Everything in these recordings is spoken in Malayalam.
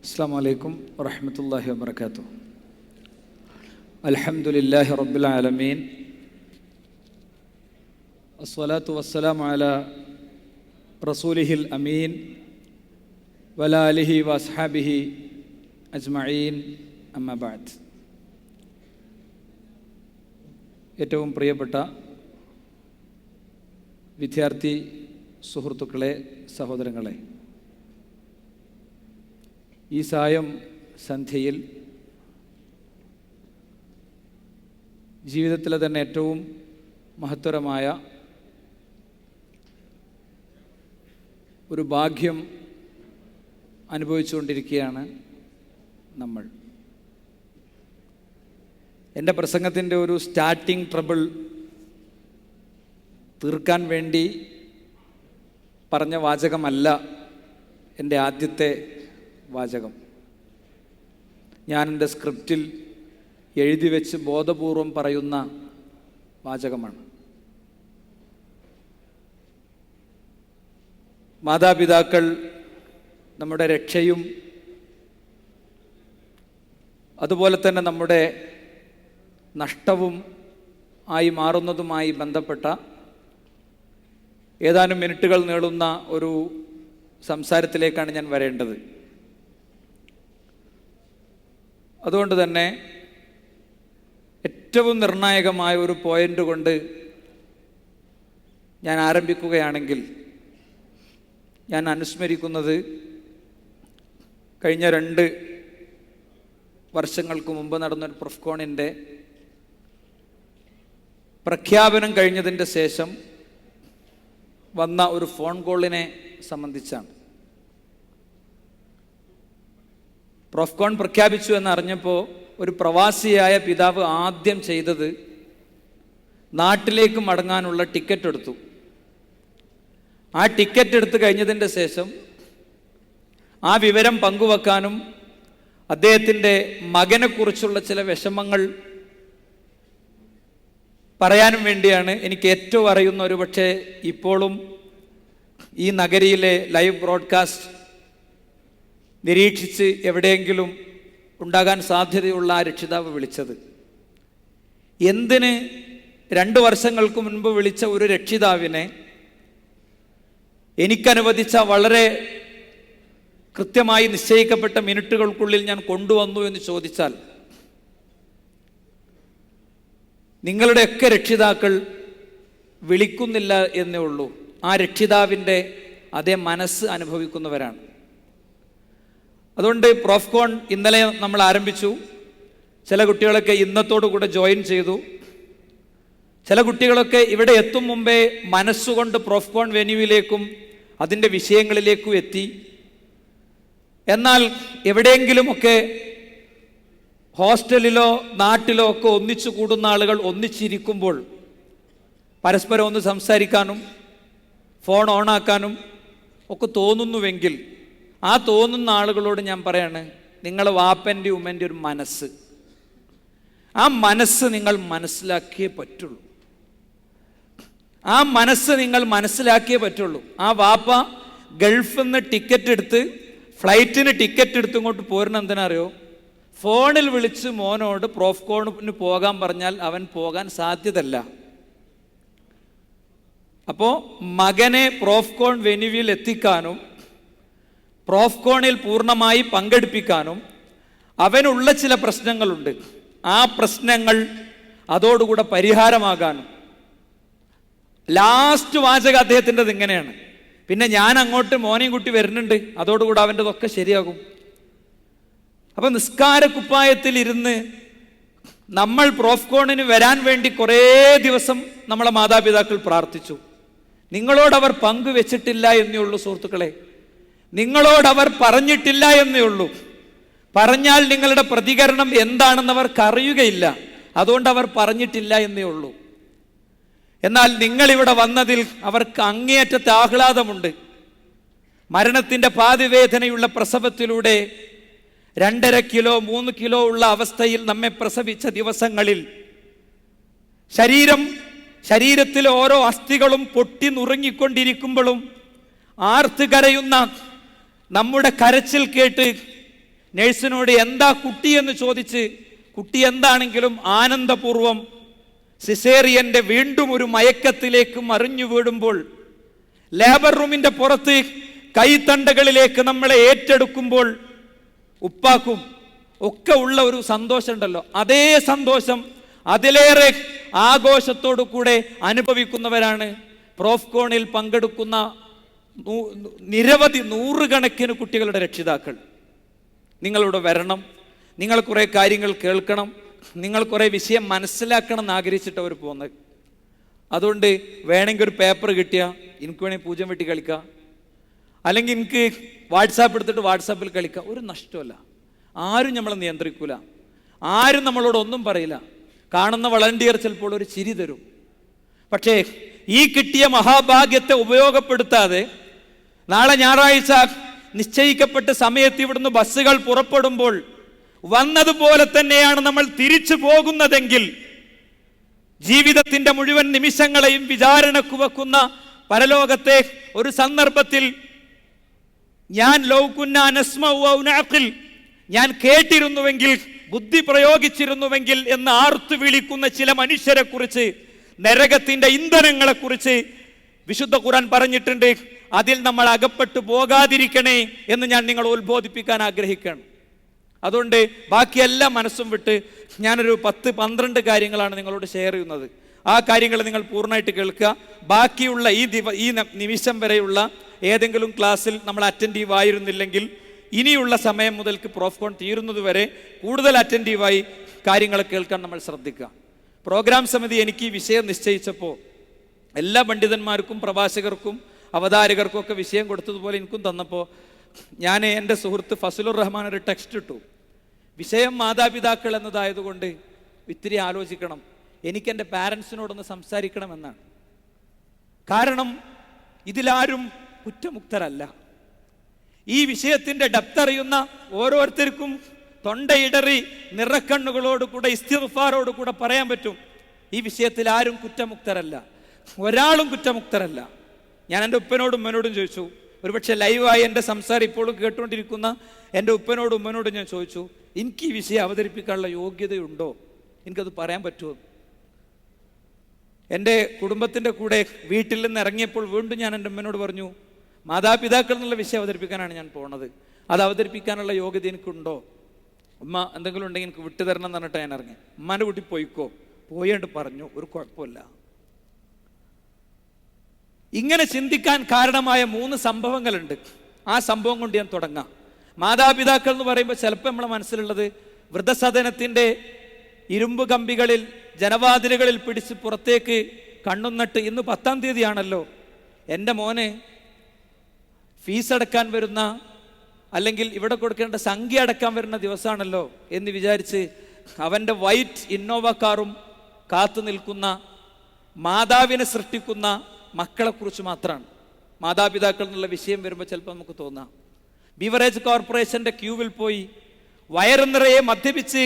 അസ്സലാമു അലൈക്കും വറഹ്മത്തുള്ളാഹി വബറകാതുഹു. അൽഹംദുലില്ലാഹി റബ്ബിൽ ആലമീൻ. അസ്സലാത്തു വസ്സലാമു അലാ റസൂലിഹിൽ അമീൻ വഅലാ ആലിഹി വഅസ്ഹാബിഹി അജ്മഈൻ. അമ്മാ ബഅദ്. ഏറ്റവും പ്രിയപ്പെട്ട വിദ്യാർത്ഥി സുഹൃത്തുക്കളെ, സഹോദരങ്ങളെ, ഈ സായം സന്ധ്യയിൽ ജീവിതത്തിലെ തന്നെ ഏറ്റവും മഹത്തരമായ ഒരു ഭാഗ്യം അനുഭവിച്ചുകൊണ്ടിരിക്കുകയാണ് നമ്മൾ. എൻ്റെ പ്രസംഗത്തിൻ്റെ ഒരു സ്റ്റാർട്ടിംഗ് ട്രബിൾ തീർക്കാൻ വേണ്ടി പറഞ്ഞ വാചകമല്ല എൻ്റെ ആദ്യത്തെ വാചകം. ഞാൻ എൻ്റെ സ്ക്രിപ്റ്റിൽ എഴുതി വെച്ച് ബോധപൂർവം പറയുന്ന വാചകമാണ്. മാതാപിതാക്കൾ നമ്മുടെ രക്ഷയും അതുപോലെ തന്നെ നമ്മുടെ നഷ്ടവും ആയി മാറുന്നതുമായി ബന്ധപ്പെട്ട ഏതാനും മിനിറ്റുകൾ നീളുന്ന ഒരു സംസാരത്തിലേക്കാണ് ഞാൻ വരേണ്ടത്. അതുകൊണ്ട് തന്നെ ഏറ്റവും നിർണായകമായ ഒരു പോയിന്റ് കൊണ്ട് ഞാൻ ആരംഭിക്കുകയാണെങ്കിൽ, ഞാൻ അനുസ്മരിക്കുന്നത് കഴിഞ്ഞ 2 വർഷങ്ങൾക്ക് മുമ്പ് നടന്നൊരു പ്രൊഫ്കോണിൻ്റെ പ്രഖ്യാപനം കഴിഞ്ഞതിൻ്റെ ശേഷം വന്ന ഒരു ഫോൺ കോളിനെ സംബന്ധിച്ചാണ്. പ്രൊഫ്കോൺ പ്രഖ്യാപിച്ചു എന്നറിഞ്ഞപ്പോൾ ഒരു പ്രവാസിയായ പിതാവ് ആദ്യം ചെയ്തത് നാട്ടിലേക്ക് മടങ്ങാനുള്ള ടിക്കറ്റ് എടുത്തു. ആ ടിക്കറ്റ് എടുത്തു കഴിഞ്ഞതിൻ്റെ ശേഷം ആ വിവരം പങ്കുവെക്കാനും അദ്ദേഹത്തിൻ്റെ മകനെക്കുറിച്ചുള്ള ചില വിഷമങ്ങൾ പറയാനും വേണ്ടിയാണ്. എനിക്ക് ഏറ്റവും അറിയുന്ന, ഒരു പക്ഷേ ഇപ്പോഴും ഈ നഗരിയിലെ ലൈവ് ബ്രോഡ്കാസ്റ്റ് നിരീക്ഷിച്ച് എവിടെയെങ്കിലും ഉണ്ടാകാൻ സാധ്യതയുള്ള ആ രക്ഷിതാവ് വിളിച്ചത്. എന്തിന് 2 വർഷങ്ങൾക്ക് മുൻപ് വിളിച്ച ഒരു രക്ഷിതാവിനെ എനിക്കനുവദിച്ച വളരെ കൃത്യമായി നിശ്ചയിക്കപ്പെട്ട മിനിറ്റുകൾക്കുള്ളിൽ ഞാൻ കൊണ്ടുവന്നു എന്ന് ചോദിച്ചാൽ, നിങ്ങളുടെയൊക്കെ രക്ഷിതാക്കൾ വിളിക്കുന്നില്ല എന്നേ ഉള്ളൂ. ആ രക്ഷിതാവിൻ്റെ അതേ മനസ്സ് അനുഭവിക്കുന്നവരാണ്. അതുകൊണ്ട് പ്രൊഫ്കോൺ ഇന്നലെ നമ്മൾ ആരംഭിച്ചു. ചില കുട്ടികളൊക്കെ ഇന്നത്തോടു കൂടെ ജോയിൻ ചെയ്തു. ചില കുട്ടികളൊക്കെ ഇവിടെ എത്തും മുമ്പേ മനസ്സുകൊണ്ട് പ്രൊഫ്കോൺ വെന്യൂവിലേക്കും അതിൻ്റെ വിഷയങ്ങളിലേക്കും എത്തി. എന്നാൽ എവിടെയെങ്കിലുമൊക്കെ ഹോസ്റ്റലിലോ നാട്ടിലോ ഒക്കെ ഒന്നിച്ചു കൂടുന്ന ആളുകൾ ഒന്നിച്ചിരിക്കുമ്പോൾ പരസ്പരം ഒന്ന് സംസാരിക്കാനും ഫോൺ ഓണാക്കാനും ഒക്കെ തോന്നുന്നുവെങ്കിൽ, ആ തോന്നുന്ന ആളുകളോട് ഞാൻ പറയാണ്, നിങ്ങളെ വാപ്പൻ്റെ ഉമ്മൻ്റെ ഒരു മനസ്സ്, ആ മനസ്സ് നിങ്ങൾ മനസ്സിലാക്കിയേ പറ്റുള്ളൂ. ആ മനസ്സ് നിങ്ങൾ മനസ്സിലാക്കിയേ പറ്റുള്ളൂ. ആ വാപ്പ ഗൾഫിൽ നിന്ന് ടിക്കറ്റ് എടുത്ത്, ഫ്ലൈറ്റിന് ടിക്കറ്റ് എടുത്ത് ഇങ്ങോട്ട് പോരുന്ന എന്തിനറിയോ? ഫോണിൽ വിളിച്ച് മോനോട് പ്രൊഫ്കോണിന് പോകാൻ പറഞ്ഞാൽ അവൻ പോകാൻ സാധ്യതല്ല. അപ്പോൾ മകനെ പ്രൊഫ്കോൺ വെന്യൂവിൽ എത്തിക്കാനും പ്രൊഫ്കോണിൽ പൂർണ്ണമായി പങ്കെടുപ്പിക്കാനും അവനുള്ള ചില പ്രശ്നങ്ങളുണ്ട്. ആ പ്രശ്നങ്ങൾ അതോടുകൂടെ പരിഹാരമാകാനും. ലാസ്റ്റ് വാചകം അദ്ദേഹത്തിൻ്റെത് ഇങ്ങനെയാണ്: പിന്നെ ഞാൻ അങ്ങോട്ട് മോനെയും കുട്ടി വരുന്നുണ്ട്, അതോടുകൂടെ അവൻ്റെതൊക്കെ ശരിയാകും. അപ്പം നിസ്കാര കുപ്പായത്തിൽ ഇരുന്ന് നമ്മൾ പ്രൊഫ്കോണിന് വരാൻ വേണ്ടി കുറേ ദിവസം നമ്മളെ മാതാപിതാക്കൾ പ്രാർത്ഥിച്ചു. നിങ്ങളോടവർ പങ്കുവെച്ചിട്ടില്ല എന്നേ ഉള്ളൂ സുഹൃത്തുക്കളെ. നിങ്ങളോടവർ പറഞ്ഞിട്ടില്ല എന്നേ ഉള്ളൂ. പറഞ്ഞാൽ നിങ്ങളുടെ പ്രതികരണം എന്താണെന്ന് അവർക്ക് അറിയുകയില്ല. അതുകൊണ്ട് അവർ പറഞ്ഞിട്ടില്ല എന്നേ ഉള്ളൂ. എന്നാൽ നിങ്ങളിവിടെ വന്നതിൽ അവർക്ക് അങ്ങേയറ്റത്തെ ആഹ്ലാദമുണ്ട്. മരണത്തിൻ്റെ പാതിവേദനയുള്ള പ്രസവത്തിലൂടെ 2.5 കിലോ 3 കിലോ ഉള്ള അവസ്ഥയിൽ നമ്മെ പ്രസവിച്ച ദിവസങ്ങളിൽ ശരീരത്തിലെ ഓരോ അസ്ഥികളും പൊട്ടി നുറുങ്ങിക്കൊണ്ടിരിക്കുമ്പോഴും ആർത്ത് കരയുന്ന നമ്മുടെ കരച്ചിൽ കേട്ട് നഴ്സിനോട് എന്താ കുട്ടി എന്ന് ചോദിച്ച് കുട്ടി എന്താണെങ്കിലും ആനന്ദപൂർവം സിസേറിയന്റെ വീണ്ടും ഒരു മയക്കത്തിലേക്ക് മറിഞ്ഞു വീഴുമ്പോൾ, ലേബർ റൂമിന്റെ പുറത്ത് കൈത്തണ്ടകളിലേക്ക് നമ്മളെ ഏറ്റെടുക്കുമ്പോൾ ഉപ്പാക്കും ഒക്കെ ഉള്ള ഒരു സന്തോഷം ഉണ്ടല്ലോ, അതേ സന്തോഷം അതിലേറെ ആഘോഷത്തോടു കൂടെ അനുഭവിക്കുന്നവരാണ് പ്രോഫ്കോണിൽ പങ്കെടുക്കുന്ന നിരവധി നൂറുകണക്കിന് കുട്ടികളുടെ രക്ഷിതാക്കൾ. നിങ്ങളിവിടെ വരണം, നിങ്ങൾ കുറേ കാര്യങ്ങൾ കേൾക്കണം, നിങ്ങൾ കുറേ വിഷയം മനസ്സിലാക്കണം എന്ന് ആഗ്രഹിച്ചിട്ട് അവർ പോകുന്നത്. അതുകൊണ്ട് വേണമെങ്കിൽ ഒരു പേപ്പർ കിട്ടിയാൽ എനിക്ക് വേണമെങ്കിൽ പൂജ്യം വെട്ടി കളിക്കാം, അല്ലെങ്കിൽ എനിക്ക് വാട്സാപ്പ് എടുത്തിട്ട് വാട്സാപ്പിൽ കളിക്കാം, ഒരു നഷ്ടമല്ല. ആരും നമ്മളെ നിയന്ത്രിക്കൂല, ആരും നമ്മളോട് ഒന്നും പറയില്ല. കാണുന്ന വളണ്ടിയർ ചിലപ്പോൾ ഒരു ചിരി തരും. പക്ഷേ ഈ കിട്ടിയ മഹാഭാഗ്യത്തെ ഉപയോഗപ്പെടുത്താതെ നാളെ ഞായറാഴ്ച നിശ്ചയിക്കപ്പെട്ട സമയത്ത് ഇവിടുന്ന് ബസ്സുകൾ പുറപ്പെടുമ്പോൾ വന്നതുപോലെ തന്നെയാണ് നമ്മൾ തിരിച്ചു പോകുന്നതെങ്കിൽ, ജീവിതത്തിന്റെ മുഴുവൻ നിമിഷങ്ങളെയും വിചാരണക്ക് വെക്കുന്ന പരലോകത്തെ ഒരു സന്ദർഭത്തിൽ ഞാൻ കേട്ടിരുന്നുവെങ്കിൽ, ബുദ്ധി പ്രയോഗിച്ചിരുന്നുവെങ്കിൽ എന്ന് ആർത്തു വിളിക്കുന്ന ചില മനുഷ്യരെ കുറിച്ച്, നരകത്തിന്റെ ഇന്ധനങ്ങളെ കുറിച്ച് വിശുദ്ധ ഖുർആൻ പറഞ്ഞിട്ടുണ്ട്. അതിൽ നമ്മൾ അകപ്പെട്ടു പോകാതിരിക്കണേ എന്ന് ഞാൻ നിങ്ങളെ ഉത്ബോധിപ്പിക്കാൻ ആഗ്രഹിക്കുകയാണ്. അതുകൊണ്ട് ബാക്കിയെല്ലാം മനസ്സും വിട്ട് ഞാനൊരു 10-12 കാര്യങ്ങളാണ് നിങ്ങളോട് ഷെയർ ചെയ്യുന്നത്. ആ കാര്യങ്ങൾ നിങ്ങൾ പൂർണ്ണമായിട്ട് കേൾക്കുക. ബാക്കിയുള്ള ഈ നിമിഷം വരെയുള്ള ഏതെങ്കിലും ക്ലാസ്സിൽ നമ്മൾ അറ്റൻറ്റീവ് ആയിരുന്നില്ലെങ്കിൽ ഇനിയുള്ള സമയം മുതൽക്ക് പ്രോഫ്കോൺ തീരുന്നത് വരെ കൂടുതൽ അറ്റൻറ്റീവായി കാര്യങ്ങൾ കേൾക്കാൻ നമ്മൾ ശ്രദ്ധിക്കുക. പ്രോഗ്രാം സമിതി എനിക്ക് ഈ വിഷയം നിശ്ചയിച്ചപ്പോൾ എല്ലാ പണ്ഡിതന്മാർക്കും പ്രഭാഷകർക്കും അവതാരകർക്കും ഒക്കെ വിഷയം കൊടുത്തതുപോലെ എനിക്കും തന്നപ്പോൾ ഞാൻ എൻ്റെ സുഹൃത്ത് ഫസലുർ റഹ്മാൻ ഒരു ടെക്സ്റ്റ് ഇട്ടു. വിഷയം മാതാപിതാക്കൾ എന്നതായതുകൊണ്ട് ഇത്തിരി ആലോചിക്കണം, എനിക്കെൻ്റെ പാരൻസിനോടൊന്ന് സംസാരിക്കണമെന്നാണ്. കാരണം ഇതിലാരും കുറ്റമുക്തരല്ല. ഈ വിഷയത്തിൻ്റെ ഡെപ്ത് അറിയുന്ന ഓരോരുത്തർക്കും തൊണ്ടയിടറി നിറക്കണ്ണുകളോടുകൂടെ ഇസ്തിഗ്ഫാറോടുകൂടെ പറയാൻ പറ്റും, ഈ വിഷയത്തിൽ ആരും കുറ്റമുക്തരല്ല, ഒരാളും കുറ്റമുക്തരല്ല. ഞാൻ എൻ്റെ ഉപ്പനോടും ഉമ്മനോടും ചോദിച്ചു, ഒരുപക്ഷെ ലൈവായി എൻ്റെ സംസാരം ഇപ്പോഴും കേട്ടുകൊണ്ടിരിക്കുന്ന എൻ്റെ ഉപ്പനോടും ഉമ്മനോടും ഞാൻ ചോദിച്ചു, എനിക്ക് ഈ വിഷയം അവതരിപ്പിക്കാനുള്ള യോഗ്യതയുണ്ടോ, എനിക്കത് പറയാൻ പറ്റുമോ? എൻ്റെ കുടുംബത്തിൻ്റെ കൂടെ വീട്ടിൽ നിന്ന് ഇറങ്ങിയപ്പോൾ വീണ്ടും ഞാൻ എൻ്റെ ഉമ്മനോട് പറഞ്ഞു, മാതാപിതാക്കൾ എന്നുള്ള വിഷയം അവതരിപ്പിക്കാനാണ് ഞാൻ പോണത്, അത് അവതരിപ്പിക്കാനുള്ള യോഗ്യത എനിക്കുണ്ടോ? ഉമ്മ എന്തെങ്കിലും ഉണ്ടെങ്കിൽ എനിക്ക് വിട്ടുതരണം എന്ന് പറഞ്ഞിട്ട് ഞാൻ ഇറങ്ങി. ഉമ്മാൻ്റെ വീട്ടിൽ പോയിക്കോ, പോയിട്ട് പറഞ്ഞു, ഒരു കുഴപ്പമില്ല. ഇങ്ങനെ ചിന്തിക്കാൻ കാരണമായ 3 സംഭവങ്ങളുണ്ട്. ആ സംഭവം കൊണ്ട് ഞാൻ തുടങ്ങാം. മാതാപിതാക്കൾ എന്ന് പറയുമ്പോൾ ചിലപ്പോൾ നമ്മളെ മനസ്സിലുള്ളത് വൃദ്ധസദനത്തിൻ്റെ ഇരുമ്പ് കമ്പികളിൽ ജനവാതിലുകളിൽ പിടിച്ച് പുറത്തേക്ക് കണ്ണുന്നിട്ട്, ഇന്ന് 10-ാം തീയതിയാണല്ലോ, എൻ്റെ മോന് ഫീസ് അടക്കാൻ വരുന്ന, അല്ലെങ്കിൽ ഇവിടെ കൊടുക്കേണ്ട സംഖ്യ അടക്കാൻ വരുന്ന ദിവസമാണല്ലോ എന്ന് വിചാരിച്ച് അവൻ്റെ വൈറ്റ് ഇന്നോവ കാറും കാത്തു നിൽക്കുന്ന മാതാവിനെ സൃഷ്ടിക്കുന്ന മക്കളെക്കുറിച്ച് മാത്രമാണ്. മാതാപിതാക്കൾ എന്നുള്ള വിഷയം വരുമ്പോൾ ചിലപ്പോൾ നമുക്ക് തോന്നാം, ബിവറേജ് കോർപ്പറേഷൻ്റെ ക്യൂവിൽ പോയി വയറു നിറയെ മദ്യപിച്ച്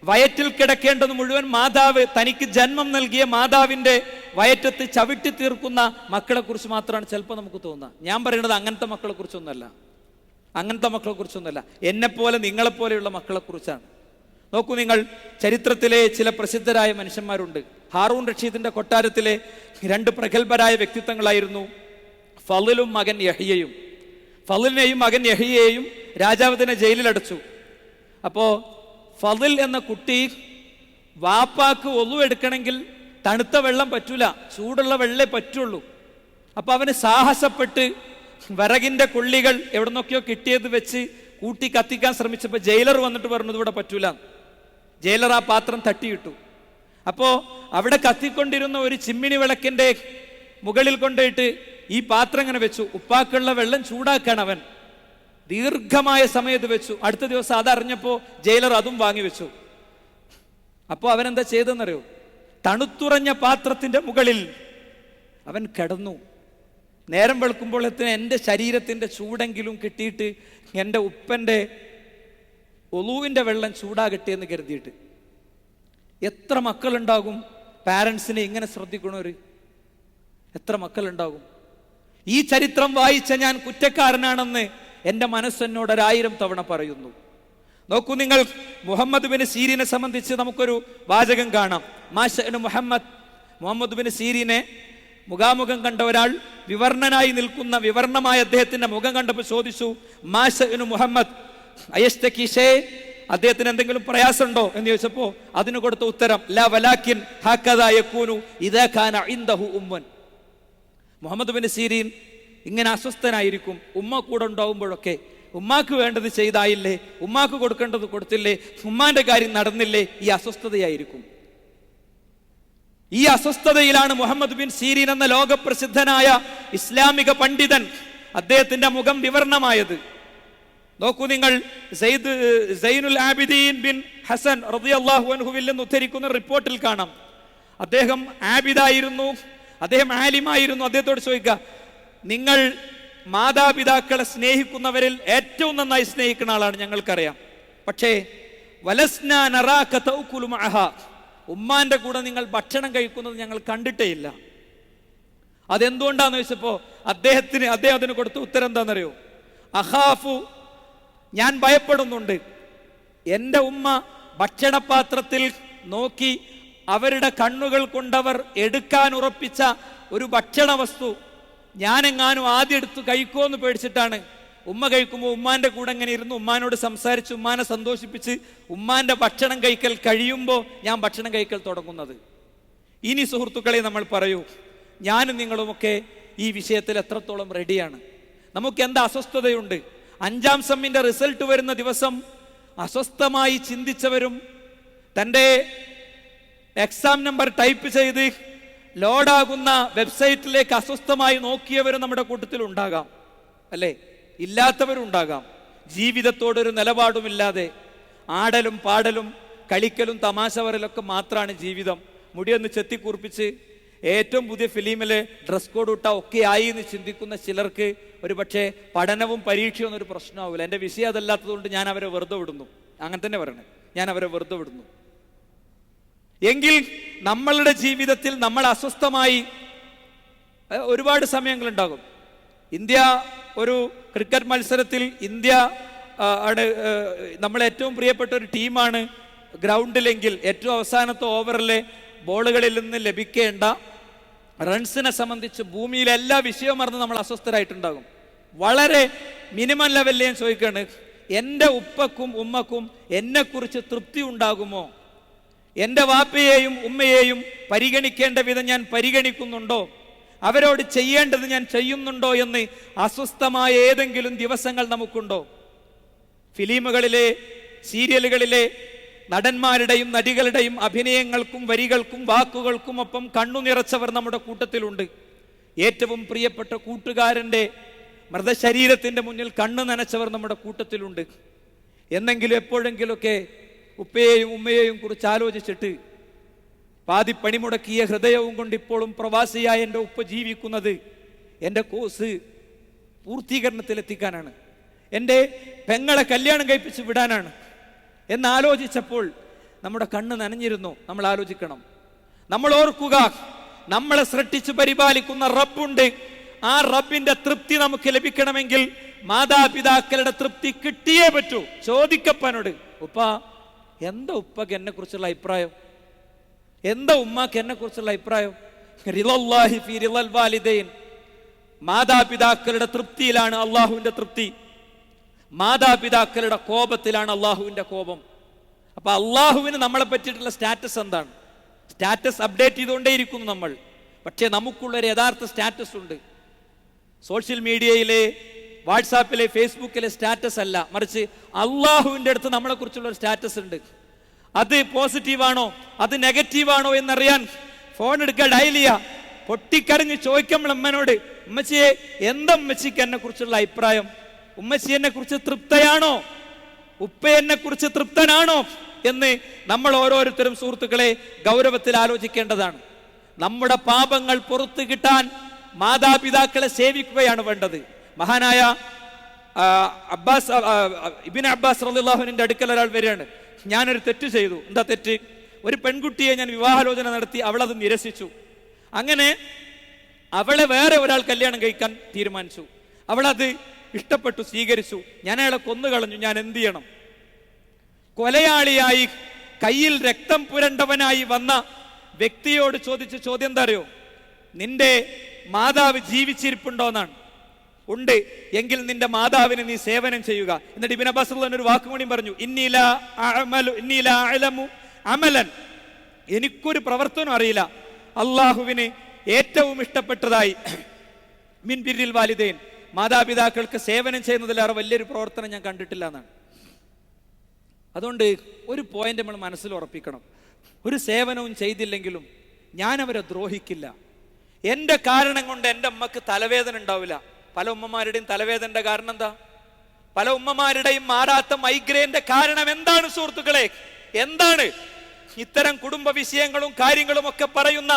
വയറ്റിൽ കിടക്കേണ്ടത് മുഴുവൻ മാതാവ്, തനിക്ക് ജന്മം നൽകിയ മാതാവിൻ്റെ വയറ്റത്ത് ചവിട്ടി തീർക്കുന്ന മക്കളെക്കുറിച്ച് മാത്രമാണ് ചിലപ്പോൾ നമുക്ക് തോന്നുക. ഞാൻ പറയുന്നത് അങ്ങനത്തെ മക്കളെക്കുറിച്ചൊന്നുമല്ല, എന്നെപ്പോലെ നിങ്ങളെപ്പോലെയുള്ള മക്കളെക്കുറിച്ചാണ്. നോക്കൂ, നിങ്ങൾ ചരിത്രത്തിലെ ചില പ്രസിദ്ധരായ മനുഷ്യന്മാരുണ്ട്. ഹാറൂൺ റഷീദിന്റെ കൊട്ടാരത്തിലെ 2 പ്രഗത്ഭരായ വ്യക്തിത്വങ്ങളായിരുന്നു ഫളിലും മകൻ യഹ്യയും. ഫളിനെയും മകൻ യഹ്യയെയും രാജാവ് തന്നെ ജയിലിലടച്ചു. അപ്പോൾ ഫളിൽ എന്ന കുട്ടി വാപ്പാക്ക് ഒളു എടുക്കണമെങ്കിൽ തണുത്ത വെള്ളം പറ്റൂല, ചൂടുള്ള വെള്ളേ പറ്റുള്ളൂ. അപ്പൊ അവന് സാഹസപ്പെട്ട് വിറകിന്റെ കൊള്ളികൾ എവിടെ നിന്നൊക്കെയോ കിട്ടിയത് വെച്ച് കൂട്ടി കത്തിക്കാൻ ശ്രമിച്ചപ്പോൾ ജയിലർ വന്നിട്ട് പറഞ്ഞത് ഇവിടെ പറ്റൂല. ജയിലർ ആ പാത്രം തട്ടിയിട്ടു. അപ്പോ അവിടെ കത്തിക്കൊണ്ടിരുന്ന ഒരു ചിമ്മിണി വിളക്കിന്റെ മുകളിൽ കൊണ്ടുപോയിട്ട് ഈ പാത്രം ഇങ്ങനെ വെച്ചു. ഉപ്പാക്കുള്ള വെള്ളം ചൂടാക്കാൻ അവൻ ദീർഘമായ സമയത്ത് വെച്ചു. അടുത്ത ദിവസം അതറിഞ്ഞപ്പോ ജയിലർ അതും വാങ്ങി വെച്ചു. അപ്പോ അവൻ എന്താ ചെയ്തെന്നറിയോ? തണുത്തുറഞ്ഞ പാത്രത്തിന്റെ മുകളിൽ അവൻ കിടന്നു. നേരം വെളുക്കുമ്പോൾ എൻ്റെ ശരീരത്തിന്റെ ചൂടെങ്കിലും കിട്ടിയിട്ട് എൻ്റെ ഉപ്പൻ്റെ ഒളൂവിൻ്റെ വെള്ളം ചൂടാകട്ടെ എന്ന് കരുതിയിട്ട്. എത്ര മക്കളുണ്ടാകും പാരൻസിനെ ഇങ്ങനെ ശ്രദ്ധിക്കണവർ? എത്ര മക്കളുണ്ടാകും? ഈ ചരിത്രം വായിച്ച ഞാൻ കുറ്റക്കാരനാണെന്ന് എൻ്റെ മനസ്സെന്നോട് 1000 തവണ പറയുന്നു. നോക്കൂ നിങ്ങൾ, മുഹമ്മദ് ബിൻ സീരീനെ സംബന്ധിച്ച് നമുക്കൊരു വാചകം കാണാം. മാഷഅ്നു മുഹമ്മദ് ബിൻ സീരീനെ മുഖാമുഖം കണ്ട ഒരാൾ വിവർണനായി നിൽക്കുന്ന വിവർണമായ അദ്ദേഹത്തിന്റെ മുഖം കണ്ടപ്പോൾ ചോദിച്ചു, മാഷഅ്നു മുഹമ്മദ് അയസ്തകി ഷൈ, അദ്ദേഹത്തിന് എന്തെങ്കിലും പ്രയാസമുണ്ടോ എന്ന് ചോദിച്ചപ്പോ അതിന് കൊടുത്ത ഉത്തരം ലാ വലാകിൻ ഹകദാ യകൂനു ഇദാ കാന ഇൻദഹു ഉമ്മൻ. മുഹമ്മദ് ബിൻ സീരീൻ ഇങ്ങനെ അസ്വസ്ഥനായിരിക്കും ഉമ്മ കൂടെ ഉണ്ടാവുമ്പോഴൊക്കെ. ഉമ്മാക്ക് വേണ്ടത് ചെയ്തായില്ലേ, ഉമ്മാക്ക് കൊടുക്കേണ്ടത് കൊടുത്തില്ലേ, ഉമ്മാന്റെ കാര്യം നടന്നില്ലേ, ഈ അസ്വസ്ഥതയായിരിക്കും. ഈ അസ്വസ്ഥതയിലാണ് മുഹമ്മദ് ബിൻ സീരീൻ എന്ന ലോകപ്രസിദ്ധനായ ഇസ്ലാമിക പണ്ഡിതൻ അദ്ദേഹത്തിന്റെ മുഖം വിവർണമായത്. നോക്കൂ നിങ്ങൾ, സൈനുൽ ആബിദീൻ ബിൻ ഹസൻ റളിയല്ലാഹു അൻഹുവിൽ നിന്ന് ഉദ്ധരിക്കുന്ന റിപ്പോർട്ടിൽ കാണാം, അദ്ദേഹം ആബിദായിരുന്നു, അദ്ദേഹം ആലിമായിരുന്നു. അദ്ദേഹത്തോട് ചോദിക്കുക, നിങ്ങൾ മാതാപിതാക്കളെ സ്നേഹിക്കുന്നവരിൽ ഏറ്റവും നന്നായി സ്നേഹിക്കുന്ന ആളാണ്, ഞങ്ങൾക്കറിയാം. പക്ഷേ വലസ്നാ നറാക തഅകുലു മഅഹാ, ഉമ്മാന്റെ കൂടെ നിങ്ങൾ ഭക്ഷണം കഴിക്കുന്നത് ഞങ്ങൾ കണ്ടിട്ടേ ഇല്ല. അതെന്തുകൊണ്ടാന്ന് ചോദിച്ചപ്പോ അദ്ദേഹം അതിന് കൊടുത്ത ഉത്തരം എന്താണെന്നറിയോ? അഖാഫു, ഞാൻ ഭയപ്പെടുന്നുണ്ട്, എൻ്റെ ഉമ്മ ഭക്ഷണപാത്രത്തിൽ നോക്കി അവരുടെ കണ്ണുകൾ കൊണ്ടവർ എടുക്കാൻ ഉറപ്പിച്ച ഒരു ഭക്ഷണ വസ്തു ഞാനെങ്ങാനും ആദ്യം എടുത്ത് കഴിക്കുമോന്ന് പേടിച്ചിട്ടാണ് ഉമ്മ കഴിക്കുമ്പോൾ ഉമ്മാന്റെ കൂടെ ഇങ്ങനെ ഇരുന്ന് ഉമ്മാനോട് സംസാരിച്ച് ഉമ്മാനെ സന്തോഷിപ്പിച്ച് ഉമ്മാന്റെ ഭക്ഷണം കഴിക്കൽ കഴിയുമ്പോൾ ഞാൻ ഭക്ഷണം കഴിക്കൽ തുടങ്ങുന്നത്. ഇനി സുഹൃത്തുക്കളെ നമ്മൾ പറയൂ, ഞാനും നിങ്ങളുമൊക്കെ ഈ വിഷയത്തിൽ എത്രത്തോളം റെഡിയാണ്? നമുക്ക് എന്താ അസ്വസ്ഥതയുണ്ട്? 5ാം സെമ്മിന്റെ റിസൾട്ട് വരുന്ന ദിവസം അസ്വസ്ഥമായി ചിന്തിച്ചവരും തൻ്റെ എക്സാം നമ്പർ ടൈപ്പ് ചെയ്ത് ലോഡാകുന്ന വെബ്സൈറ്റിലേക്ക് അസ്വസ്ഥമായി നോക്കിയവരും നമ്മുടെ കൂട്ടത്തിൽ ഉണ്ടാകാം, അല്ലേ? ഇല്ലാത്തവരും ഉണ്ടാകാം. ജീവിതത്തോടൊരു നിലപാടുമില്ലാതെ ആടലും പാടലും കളിക്കലും തമാശ പറയലൊക്കെ മാത്രമാണ് ജീവിതം. മുടിയൊന്ന് ചെത്തിക്കൂർപ്പിച്ച് ഏറ്റവും പുതിയ ഫിലിമിലെ ഡ്രസ് കോഡ് ഇട്ടാ ഒക്കെ ആയി എന്ന് ചിന്തിക്കുന്ന ചിലർക്ക് ഒരു പക്ഷേ പഠനവും പരീക്ഷയും ഒന്നും ഒരു പ്രശ്നമാവില്ല. എൻ്റെ വിഷയം അതല്ലാത്തതുകൊണ്ട് ഞാൻ അവരെ വെറുതെ വിടുന്നു. അങ്ങനെ തന്നെ പറയണേ, ഞാൻ അവരെ വെറുതെ വിടുന്നു. എങ്കിൽ നമ്മളുടെ ജീവിതത്തിൽ നമ്മൾ അസ്വസ്ഥമായി ഒരുപാട് സമയങ്ങളുണ്ടാകും. ഇന്ത്യ ഒരു ക്രിക്കറ്റ് മത്സരത്തിൽ ഇന്ത്യ ആണ് നമ്മളെ ഏറ്റവും പ്രിയപ്പെട്ട ഒരു ടീമാണ് ഗ്രൗണ്ടിലെങ്കിൽ ഏറ്റവും അവസാനത്തെ ഓവറിലെ ബോളുകളിൽ നിന്ന് ലഭിക്കേണ്ട റൺസിനെ സംബന്ധിച്ച് ഭൂമിയിലെ എല്ലാ വിഷയവും മറന്ന് നമ്മൾ അസ്വസ്ഥരായിട്ടുണ്ടാകും. വളരെ മിനിമം ലെവലിൽ ഞാൻ ചോദിക്കുകയാണ്, എൻ്റെ ഉപ്പക്കും ഉമ്മക്കും എന്നെക്കുറിച്ച് തൃപ്തി ഉണ്ടാകുമോ? എൻ്റെ വാപ്പയെയും ഉമ്മയെയും പരിഗണിക്കേണ്ട വിധം ഞാൻ പരിഗണിക്കുന്നുണ്ടോ? അവരോട് ചെയ്യേണ്ടത് ഞാൻ ചെയ്യുന്നുണ്ടോ എന്ന് അസ്വസ്ഥമായ ഏതെങ്കിലും ദിവസങ്ങൾ നമുക്കുണ്ടോ? ഫിലിമുകളിലെ സീരിയലുകളിലെ നടന്മാരുടെയും നടികളുടെയും അഭിനയങ്ങൾക്കും വരികൾക്കും വാക്കുകൾക്കും ഒപ്പം കണ്ണു നിറച്ചവർ നമ്മുടെ കൂട്ടത്തിലുണ്ട്. ഏറ്റവും പ്രിയപ്പെട്ട കൂട്ടുകാരൻ്റെ മൃതശരീരത്തിൻ്റെ മുന്നിൽ കണ്ണു നനച്ചവർ നമ്മുടെ കൂട്ടത്തിലുണ്ട്. എന്നെങ്കിലും എപ്പോഴെങ്കിലുമൊക്കെ ഉപ്പയെയും ഉമ്മയെയും കുറിച്ച് ആലോചിച്ചിട്ട് പാതി പണിമുടക്കിയ ഹൃദയവും കൊണ്ട് ഇപ്പോഴും പ്രവാസിയായ എൻ്റെ ഉപ്പ ജീവിക്കുന്നത് എൻ്റെ കോഴ്സ് പൂർത്തീകരണത്തിലെത്തിക്കാനാണ്, എൻ്റെ പെങ്ങളെ കല്യാണം കഴിപ്പിച്ച് വിടാനാണ് എന്നാലോചിച്ചപ്പോൾ നമ്മുടെ കണ്ണ് നനഞ്ഞിരുന്നു. നമ്മൾ ആലോചിക്കണം, നമ്മൾ ഓർക്കുക, നമ്മളെ സൃഷ്ടിച്ച് പരിപാലിക്കുന്ന റബ്ബുണ്ട്. ആ റബ്ബിന്റെ തൃപ്തി നമുക്ക് ലഭിക്കണമെങ്കിൽ മാതാപിതാക്കളുടെ തൃപ്തി കിട്ടിയേ പറ്റൂ. ചോദിക്കപ്പനോട്, ഉപ്പ എന്താ ഉപ്പക്ക് എന്നെ കുറിച്ചുള്ള അഭിപ്രായം? എന്താ ഉമ്മാക്ക് എന്നെ കുറിച്ചുള്ള അഭിപ്രായം? റിളല്ലാഹി ഫീ റിളൽ വാലിദൈൻ, മാതാപിതാക്കളുടെ തൃപ്തിയിലാണ് അള്ളാഹുവിന്റെ തൃപ്തി, മാതാപിതാക്കളുടെ കോപത്തിലാണ് അള്ളാഹുവിന്റെ കോപം. അപ്പൊ അള്ളാഹുവിന് നമ്മളെ പറ്റിയിട്ടുള്ള സ്റ്റാറ്റസ് എന്താണ്? സ്റ്റാറ്റസ് അപ്ഡേറ്റ് ചെയ്തുകൊണ്ടേയിരിക്കുന്നു നമ്മൾ. പക്ഷേ നമുക്കുള്ളൊരു യഥാർത്ഥ സ്റ്റാറ്റസ് ഉണ്ട്. സോഷ്യൽ മീഡിയയിലെ, വാട്സാപ്പിലെ, ഫേസ്ബുക്കിലെ സ്റ്റാറ്റസ് അല്ല, മറിച്ച് അള്ളാഹുവിൻ്റെ അടുത്ത് നമ്മളെ കുറിച്ചുള്ള ഒരു സ്റ്റാറ്റസ് ഉണ്ട്. അത് പോസിറ്റീവാണോ അത് നെഗറ്റീവാണോ എന്നറിയാൻ ഫോൺ എടുക്കുക, ഡയൽ ചെയ്യുക, പൊട്ടിക്കരഞ്ഞ് ചോദിക്കുമ്പോൾ അമ്മനോട്, ഉമ്മച്ചിയെ എന്താ ഉമ്മച്ചിക്ക് എന്നെ കുറിച്ചുള്ള അഭിപ്രായം? ഉമ്മച്ചി എന്നെ കുറിച്ച് തൃപ്തയാണോ? ഉപ്പ എന്നെ കുറിച്ച് തൃപ്തനാണോ എന്ന് നമ്മൾ ഓരോരുത്തരും സുഹൃത്തുക്കളെ ഗൗരവത്തിൽ ആലോചിക്കേണ്ടതാണ്. നമ്മുടെ പാപങ്ങൾ പുറത്തു കിട്ടാൻ മാതാപിതാക്കളെ സേവിക്കുകയാണ് വേണ്ടത്. മഹാനായ ഇബ്നു അബ്ബാസ് റളിയല്ലാഹു അൻഹുവിന്റെ അടുക്കൽ ഒരാൾ വരികയാണ്, ഞാനൊരു തെറ്റ് ചെയ്തു. എന്താ തെറ്റ്? ഒരു പെൺകുട്ടിയെ ഞാൻ വിവാഹാലോചന നടത്തി, അവളത് നിരസിച്ചു. അങ്ങനെ അവളെ വേറെ ഒരാൾ കല്യാണം കഴിക്കാൻ തീരുമാനിച്ചു. അവളത് ഇഷ്ടപ്പെട്ടു, സ്വീകരിച്ചു. ഞാൻ അയാളെ കൊന്നുകളഞ്ഞു. ഞാൻ എന്ത് ചെയ്യണം? കൊലയാളിയായി കയ്യിൽ രക്തം പുരണ്ടവനായി വന്ന വ്യക്തിയോട് ചോദിച്ച ചോദ്യം എന്താ അറിയോ? നിന്റെ മാതാവ് ജീവിച്ചിരിപ്പുണ്ടോന്നാണ്. ഉണ്ട് എങ്കിൽ നിന്റെ മാതാവിന് നീ സേവനം ചെയ്യുക. എന്നിട്ട് ഇബ്നു അബ്ബാസ് ഒരു വാക്കും കൂടി പറഞ്ഞു, ഇന്നീല അഅലമു അമലൻ, എനിക്കൊരു പ്രവർത്തനം അറിയില്ല അള്ളാഹുവിന് ഏറ്റവും ഇഷ്ടപ്പെട്ടതായി മിൻ ബിർരിൽ വാലിദൈൻ, മാതാപിതാക്കൾക്ക് സേവനം ചെയ്യുന്നതിലേറെ വലിയൊരു പ്രവർത്തനം ഞാൻ കണ്ടിട്ടില്ല എന്നാണ്. അതുകൊണ്ട് ഒരു പോയിന്റ് നമ്മൾ മനസ്സിൽ ഉറപ്പിക്കണം, ഒരു സേവനവും ചെയ്തില്ലെങ്കിലും ഞാൻ അവരെ ദ്രോഹിക്കില്ല. എൻ്റെ കാരണം കൊണ്ട് എൻ്റെ അമ്മക്ക് തലവേദന ഉണ്ടാവില്ല. പല ഉമ്മമാരുടെയും തലവേദനയുടെ കാരണം എന്താ? പല ഉമ്മമാരുടെയും മാറാത്ത മൈഗ്രെയിന്റെ കാരണം എന്താണ് സുഹൃത്തുക്കളെ? എന്താണ്? ഇത്തരം കുടുംബ വിഷയങ്ങളും കാര്യങ്ങളും ഒക്കെ പറയുന്ന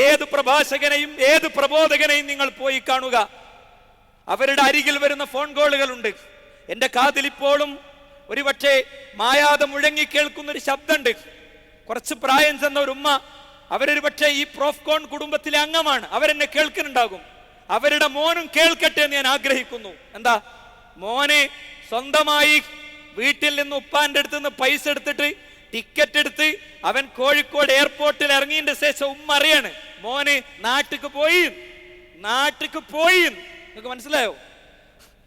ഏത് പ്രഭാഷകനെയും ഏത് പ്രബോധകനെയും നിങ്ങൾ പോയി കാണുക. അവരുടെ അരികിൽ വരുന്ന ഫോൺ കോളുകളുണ്ട്. എൻ്റെ കാതിൽ ഇപ്പോഴും ഒരുപക്ഷെ മായാതെ മുഴങ്ങി കേൾക്കുന്ന ഒരു ശബ്ദമുണ്ട്. കുറച്ച് പ്രായം ചെന്ന ഒരു ഉമ്മ, അവരൊരു പക്ഷേ ഈ പ്രോഫ്കോൺ കുടുംബത്തിലെ അംഗമാണ്, അവരെന്നെ കേൾക്കുന്നുണ്ടാകും. അവരുടെ മോനും കേൾക്കട്ടെ എന്ന് ഞാൻ ആഗ്രഹിക്കുന്നു. എന്താ? മോനെ സ്വന്തമായി വീട്ടിൽ നിന്ന് ഉപ്പാന്റെ അടുത്ത് നിന്ന് പൈസ എടുത്തിട്ട് ടിക്കറ്റ് എടുത്ത് അവൻ കോഴിക്കോട് എയർപോർട്ടിൽ ഇറങ്ങിയതിന്റെ ശേഷം ഉമ്മ അറിയാണ് മോന് നാട്ടിക്ക് പോയി. നിങ്ങൾക്ക് മനസ്സിലായോ?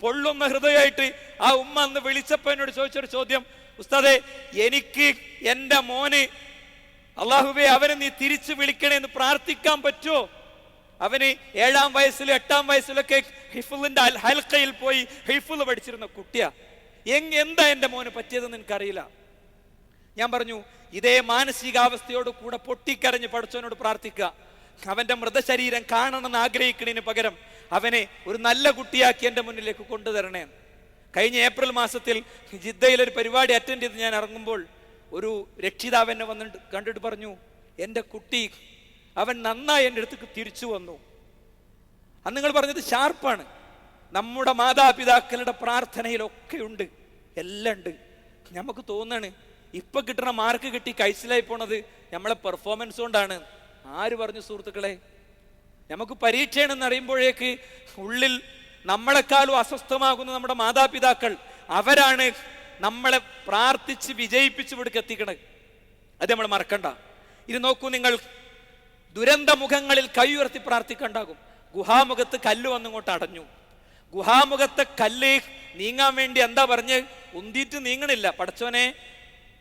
പൊള്ളുന്ന ഹൃദയമായിട്ട് ആ ഉമ്മ അന്ന് വിളിച്ചപ്പോ എന്നോട് ചോദിച്ചൊരു ചോദ്യം, ഉസ്താദേ എനിക്ക് എൻ്റെ മോന് അള്ളാഹുവേ അവനെ നീ തിരിച്ചു വിളിക്കണേ എന്ന് പ്രാർത്ഥിക്കാൻ പറ്റുമോ? അവന് 7-ാം വയസ്സിലും 8-ാം വയസ്സിലൊക്കെ ഹിഫ്ളിന്റെ ഹൽക്കയിൽ പോയി ഹിഫ്ള് പഠിച്ചിരുന്ന കുട്ടിയാ. എന്താ എൻ്റെ മോന് പറ്റിയതെന്ന് എനിക്കറിയില്ല. ഞാൻ പറഞ്ഞു, ഇതേ മാനസികാവസ്ഥയോട് കൂടെ പൊട്ടിക്കരഞ്ഞ് പഠിച്ചവനോട് പ്രാർത്ഥിക്കുക. അവന്റെ മൃതശരീരം കാണണമെന്ന് ആഗ്രഹിക്കുന്നതിന് പകരം അവനെ ഒരു നല്ല കുട്ടിയാക്കി എൻ്റെ മുന്നിലേക്ക് കൊണ്ടുതരണേ. കഴിഞ്ഞ ഏപ്രിൽ മാസത്തിൽ ജിദ്ദയിലൊരു പരിപാടി അറ്റൻഡ് ചെയ്ത് ഞാൻ ഇറങ്ങുമ്പോൾ ഒരു രക്ഷിതാവ് എന്നെ വന്നിട്ട് കണ്ടിട്ട് പറഞ്ഞു, എൻ്റെ കുട്ടി അവൻ നന്നായി എൻ്റെ അടുത്തേക്ക് തിരിച്ചു വന്നു. അന്ന് നിങ്ങൾ പറഞ്ഞത് ഷാർപ്പാണ്. നമ്മുടെ മാതാപിതാക്കളുടെ പ്രാർത്ഥനയിലൊക്കെ ഉണ്ട്, എല്ലാം ഉണ്ട്. നമുക്ക് തോന്നാണ് ഇപ്പൊ കിട്ടുന്ന മാർക്ക് കിട്ടി കൈസിലായി പോണത് നമ്മളെ പെർഫോമൻസ് കൊണ്ടാണ്. ആര് പറഞ്ഞു സുഹൃത്തുക്കളെ? നമുക്ക് പരീക്ഷയാണെന്ന് അറിയുമ്പോഴേക്ക് ഉള്ളിൽ നമ്മളെക്കാളും അസ്വസ്ഥമാകുന്ന നമ്മുടെ മാതാപിതാക്കൾ, അവരാണ് നമ്മളെ പ്രാർത്ഥിച്ച് വിജയിപ്പിച്ചു ഇവിടേക്ക് എത്തിക്കണത്. അത് നമ്മൾ മറക്കണ്ട. ഇത് നോക്കൂ നിങ്ങൾ, ദുരന്ത മുഖങ്ങളിൽ കൈ ഉയർത്തി പ്രാർത്ഥിക്കണ്ടാകും. ഗുഹാമുഖത്ത് കല്ല് വന്നിങ്ങോട്ട് അടഞ്ഞു. ഗുഹാമുഖത്തെ കല്ല് നീങ്ങാൻ വേണ്ടി എന്താ പറഞ്ഞ് ഉന്തിയിട്ട് നീങ്ങണില്ല. പടച്ചോനെ,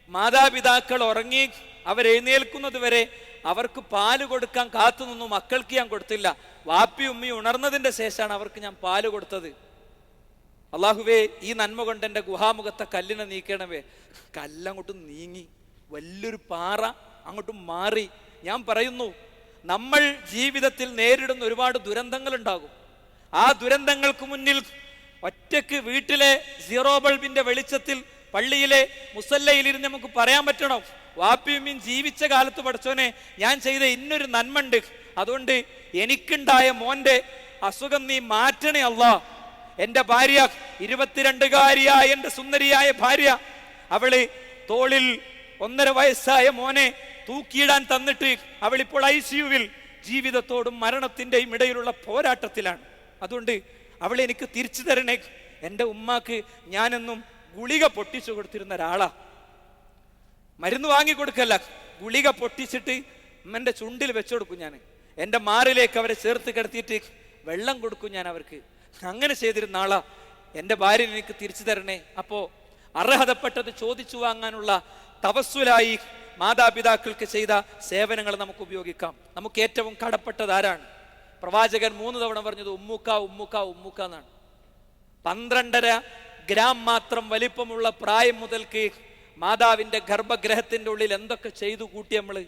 മാതാപിതാക്കൾ ഉറങ്ങി അവരെഴുന്നേൽക്കുന്നത് വരെ അവർക്ക് പാല് കൊടുക്കാൻ കാത്തു നിന്നു. മക്കൾക്ക് ഞാൻ കൊടുത്തില്ല. വാപ്പി ഉമ്മി ഉണർന്നതിന്റെ ശേഷമാണ് അവർക്ക് ഞാൻ പാല് കൊടുത്തത്. അള്ളാഹുവേ, ഈ നന്മ കൊണ്ട് എൻ്റെ ഗുഹാമുഖത്തെ കല്ലിനെ നീക്കണമേ. കല്ലങ്ങോട്ട് നീങ്ങി, വലിയൊരു പാറ അങ്ങോട്ട് മാറി. ഞാൻ പറയുന്നു, നമ്മൾ ജീവിതത്തിൽ നേരിടുന്ന ഒരുപാട് ദുരന്തങ്ങൾ ഉണ്ടാകും. ആ ദുരന്തങ്ങൾക്ക് മുന്നിൽ ഒറ്റക്ക് വീട്ടിലെ സീറോ ബൾബിന്റെ വെളിച്ചത്തിൽ പള്ളിയിലെ മുസല്ലയിലിരുന്ന് നമുക്ക് പറയാൻ പറ്റണം, വാപ്പിയുമ്മയും ജീവിച്ച കാലത്ത് പഠിച്ചോനെ ഞാൻ ചെയ്ത ഇന്നൊരു നന്മണ്ട്, അതുകൊണ്ട് എനിക്കുണ്ടായ മോന്റെ അസുഖം നീ മാറ്റണേ അല്ലാ. എൻ്റെ ഭാര്യ 22കാരിയായ എൻ്റെ സുന്ദരിയായ ഭാര്യ, അവള് തോളിൽ 1.5 വയസ്സായ മോനെ തൂക്കിയിടാൻ തന്നിട്ട് അവളിപ്പോൾ ICUവിൽ ജീവിതത്തോടും മരണത്തിൻ്റെയും ഇടയിലുള്ള പോരാട്ടത്തിലാണ്. അതുകൊണ്ട് അവളെ എനിക്ക് തിരിച്ചു തരണേ. എൻ്റെ ഉമ്മാക്ക് ഞാനെന്നും ഗുളിക പൊട്ടിച്ചു കൊടുത്തിരുന്ന ഒരാളാ. മരുന്ന് വാങ്ങിക്കൊടുക്കല്ല, ഗുളിക പൊട്ടിച്ചിട്ട് ഉമ്മൻ്റെ ചുണ്ടിൽ വെച്ചുകൊടുക്കും. ഞാൻ എൻ്റെ മാറിലേക്ക് അവരെ ചേർത്ത് കിടത്തിയിട്ട് വെള്ളം കൊടുക്കും ഞാൻ അവർക്ക്. അങ്ങനെ ചെയ്തിരുന്ന ആളാ. എൻ്റെ ഭാര്യ എനിക്ക് തിരിച്ചു തരണേ. അപ്പോൾ അർഹതപ്പെട്ടത് ചോദിച്ചു വാങ്ങാനുള്ള തവസ്സുലായി മാതാപിതാക്കൾക്ക് ചെയ്ത സേവനങ്ങൾ നമുക്ക് ഉപയോഗിക്കാം. നമുക്ക് ഏറ്റവും കടപ്പെട്ടത് ആരാണ്? പ്രവാചകൻ 3 തവണ പറഞ്ഞത് ഉമ്മുക്ക ഉമ്മുക്ക ഉമ്മുക്ക എന്നാണ്. 12.5 ഗ്രാം മാത്രം വലിപ്പമുള്ള പ്രായം മുതൽക്ക് മാതാവിന്റെ ഗർഭഗ്രഹത്തിന്റെ ഉള്ളിൽ എന്തൊക്കെ ചെയ്തു കൂട്ടി നമ്മള്.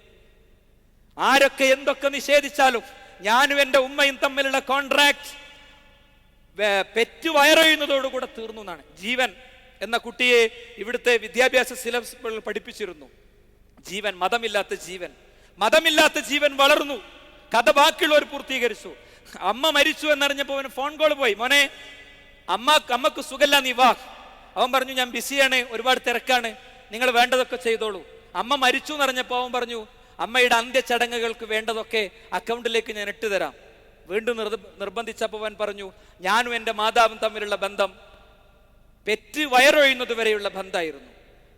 ആരൊക്കെ എന്തൊക്കെ നിഷേധിച്ചാലും ഞാനും എൻ്റെ ഉമ്മയും തമ്മിലുള്ള കോൺട്രാക്ട് പെറ്റു വയറെഴുന്നതോടുകൂടെ തീർന്നു എന്നാണ്. ജീവൻ എന്ന കുട്ടിയെ ഇവിടുത്തെ വിദ്യാഭ്യാസ സിലബസുകൾ പഠിപ്പിച്ചിരുന്നു. ജീവൻ, മതമില്ലാത്ത ജീവൻ വളർന്നു. കഥ ബാക്കിയുള്ളവർ പൂർത്തീകരിച്ചു. അമ്മ മരിച്ചു എന്നറിഞ്ഞപ്പോ അവന് ഫോൺ കോൾ പോയി, മോനെ അമ്മക്ക് സുഖല്ല, നീ വാ. അവൻ പറഞ്ഞു, ഞാൻ ബിസിയാണ്, ഒരുപാട് തിരക്കാണ്, നിങ്ങൾ വേണ്ടതൊക്കെ ചെയ്തോളൂ. അമ്മ മരിച്ചു എന്നറിഞ്ഞപ്പോ അവൻ പറഞ്ഞു, അമ്മയുടെ അന്ത്യചടങ്ങുകൾക്ക് വേണ്ടതൊക്കെ അക്കൗണ്ടിലേക്ക് ഞാൻ ഇട്ടുതരാം. വീണ്ടും നിർബന്ധിച്ചപ്പോൾ അവൻ പറഞ്ഞു, ഞാനും എൻ്റെ മാതാവും തമ്മിലുള്ള ബന്ധം പെറ്റ് വയറൊഴിയുന്നത് വരെയുള്ള ബന്ധമായിരുന്നു.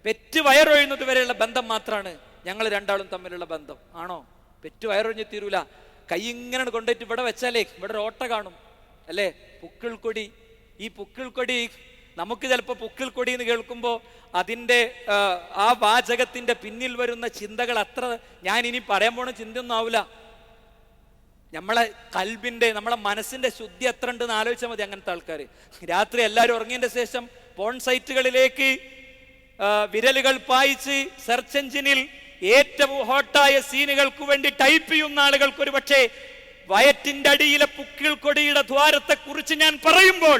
പെറ്റ് വയറൊഴിയുന്നത് വരെയുള്ള ബന്ധം മാത്രമാണ് ഞങ്ങൾ രണ്ടാളും തമ്മിലുള്ള ബന്ധം. ആണോ? പെറ്റ് വയറൊഴിഞ്ഞ് തീരൂല. കൈ ഇങ്ങനെ കൊണ്ടുപോയിട്ട് ഇവിടെ വെച്ചാലേ ഇവിടെ ഒരു ഓട്ട കാണും അല്ലേ? പുക്കിൾക്കൊടി. ഈ പുക്കിൾക്കൊടി നമുക്ക് ചിലപ്പോൾ പുക്കിൾക്കൊടി എന്ന് കേൾക്കുമ്പോൾ അതിൻ്റെ ആ വാചകത്തിന്റെ പിന്നിൽ വരുന്ന ചിന്തകൾ അത്ര ഞാൻ ഇനി പറയാൻ പോണ ചിന്തയൊന്നും ആവില്ല. നമ്മളെ കൽബിന്റെ നമ്മളെ മനസ്സിന്റെ ശുദ്ധി എത്ര ഉണ്ടെന്ന് ആലോചിച്ചാൽ മതി. അങ്ങനത്തെ ആൾക്കാർ രാത്രി എല്ലാവരും ഉറങ്ങിയതിന്റെ ശേഷം പോൺ സൈറ്റുകളിലേക്ക് വിരലുകൾ പായിച്ച് സെർച്ച് എഞ്ചിനിൽ ഏറ്റവും ഹോട്ടായ സീനുകൾക്ക് വേണ്ടി ടൈപ്പ് ചെയ്യുന്ന ആളുകൾക്ക് ഒരു പക്ഷേ വയറ്റിന്റെ അടിയിലെ പുക്കിൾ കൊടിയുടെ ദ്വാരത്തെ കുറിച്ച് ഞാൻ പറയുമ്പോൾ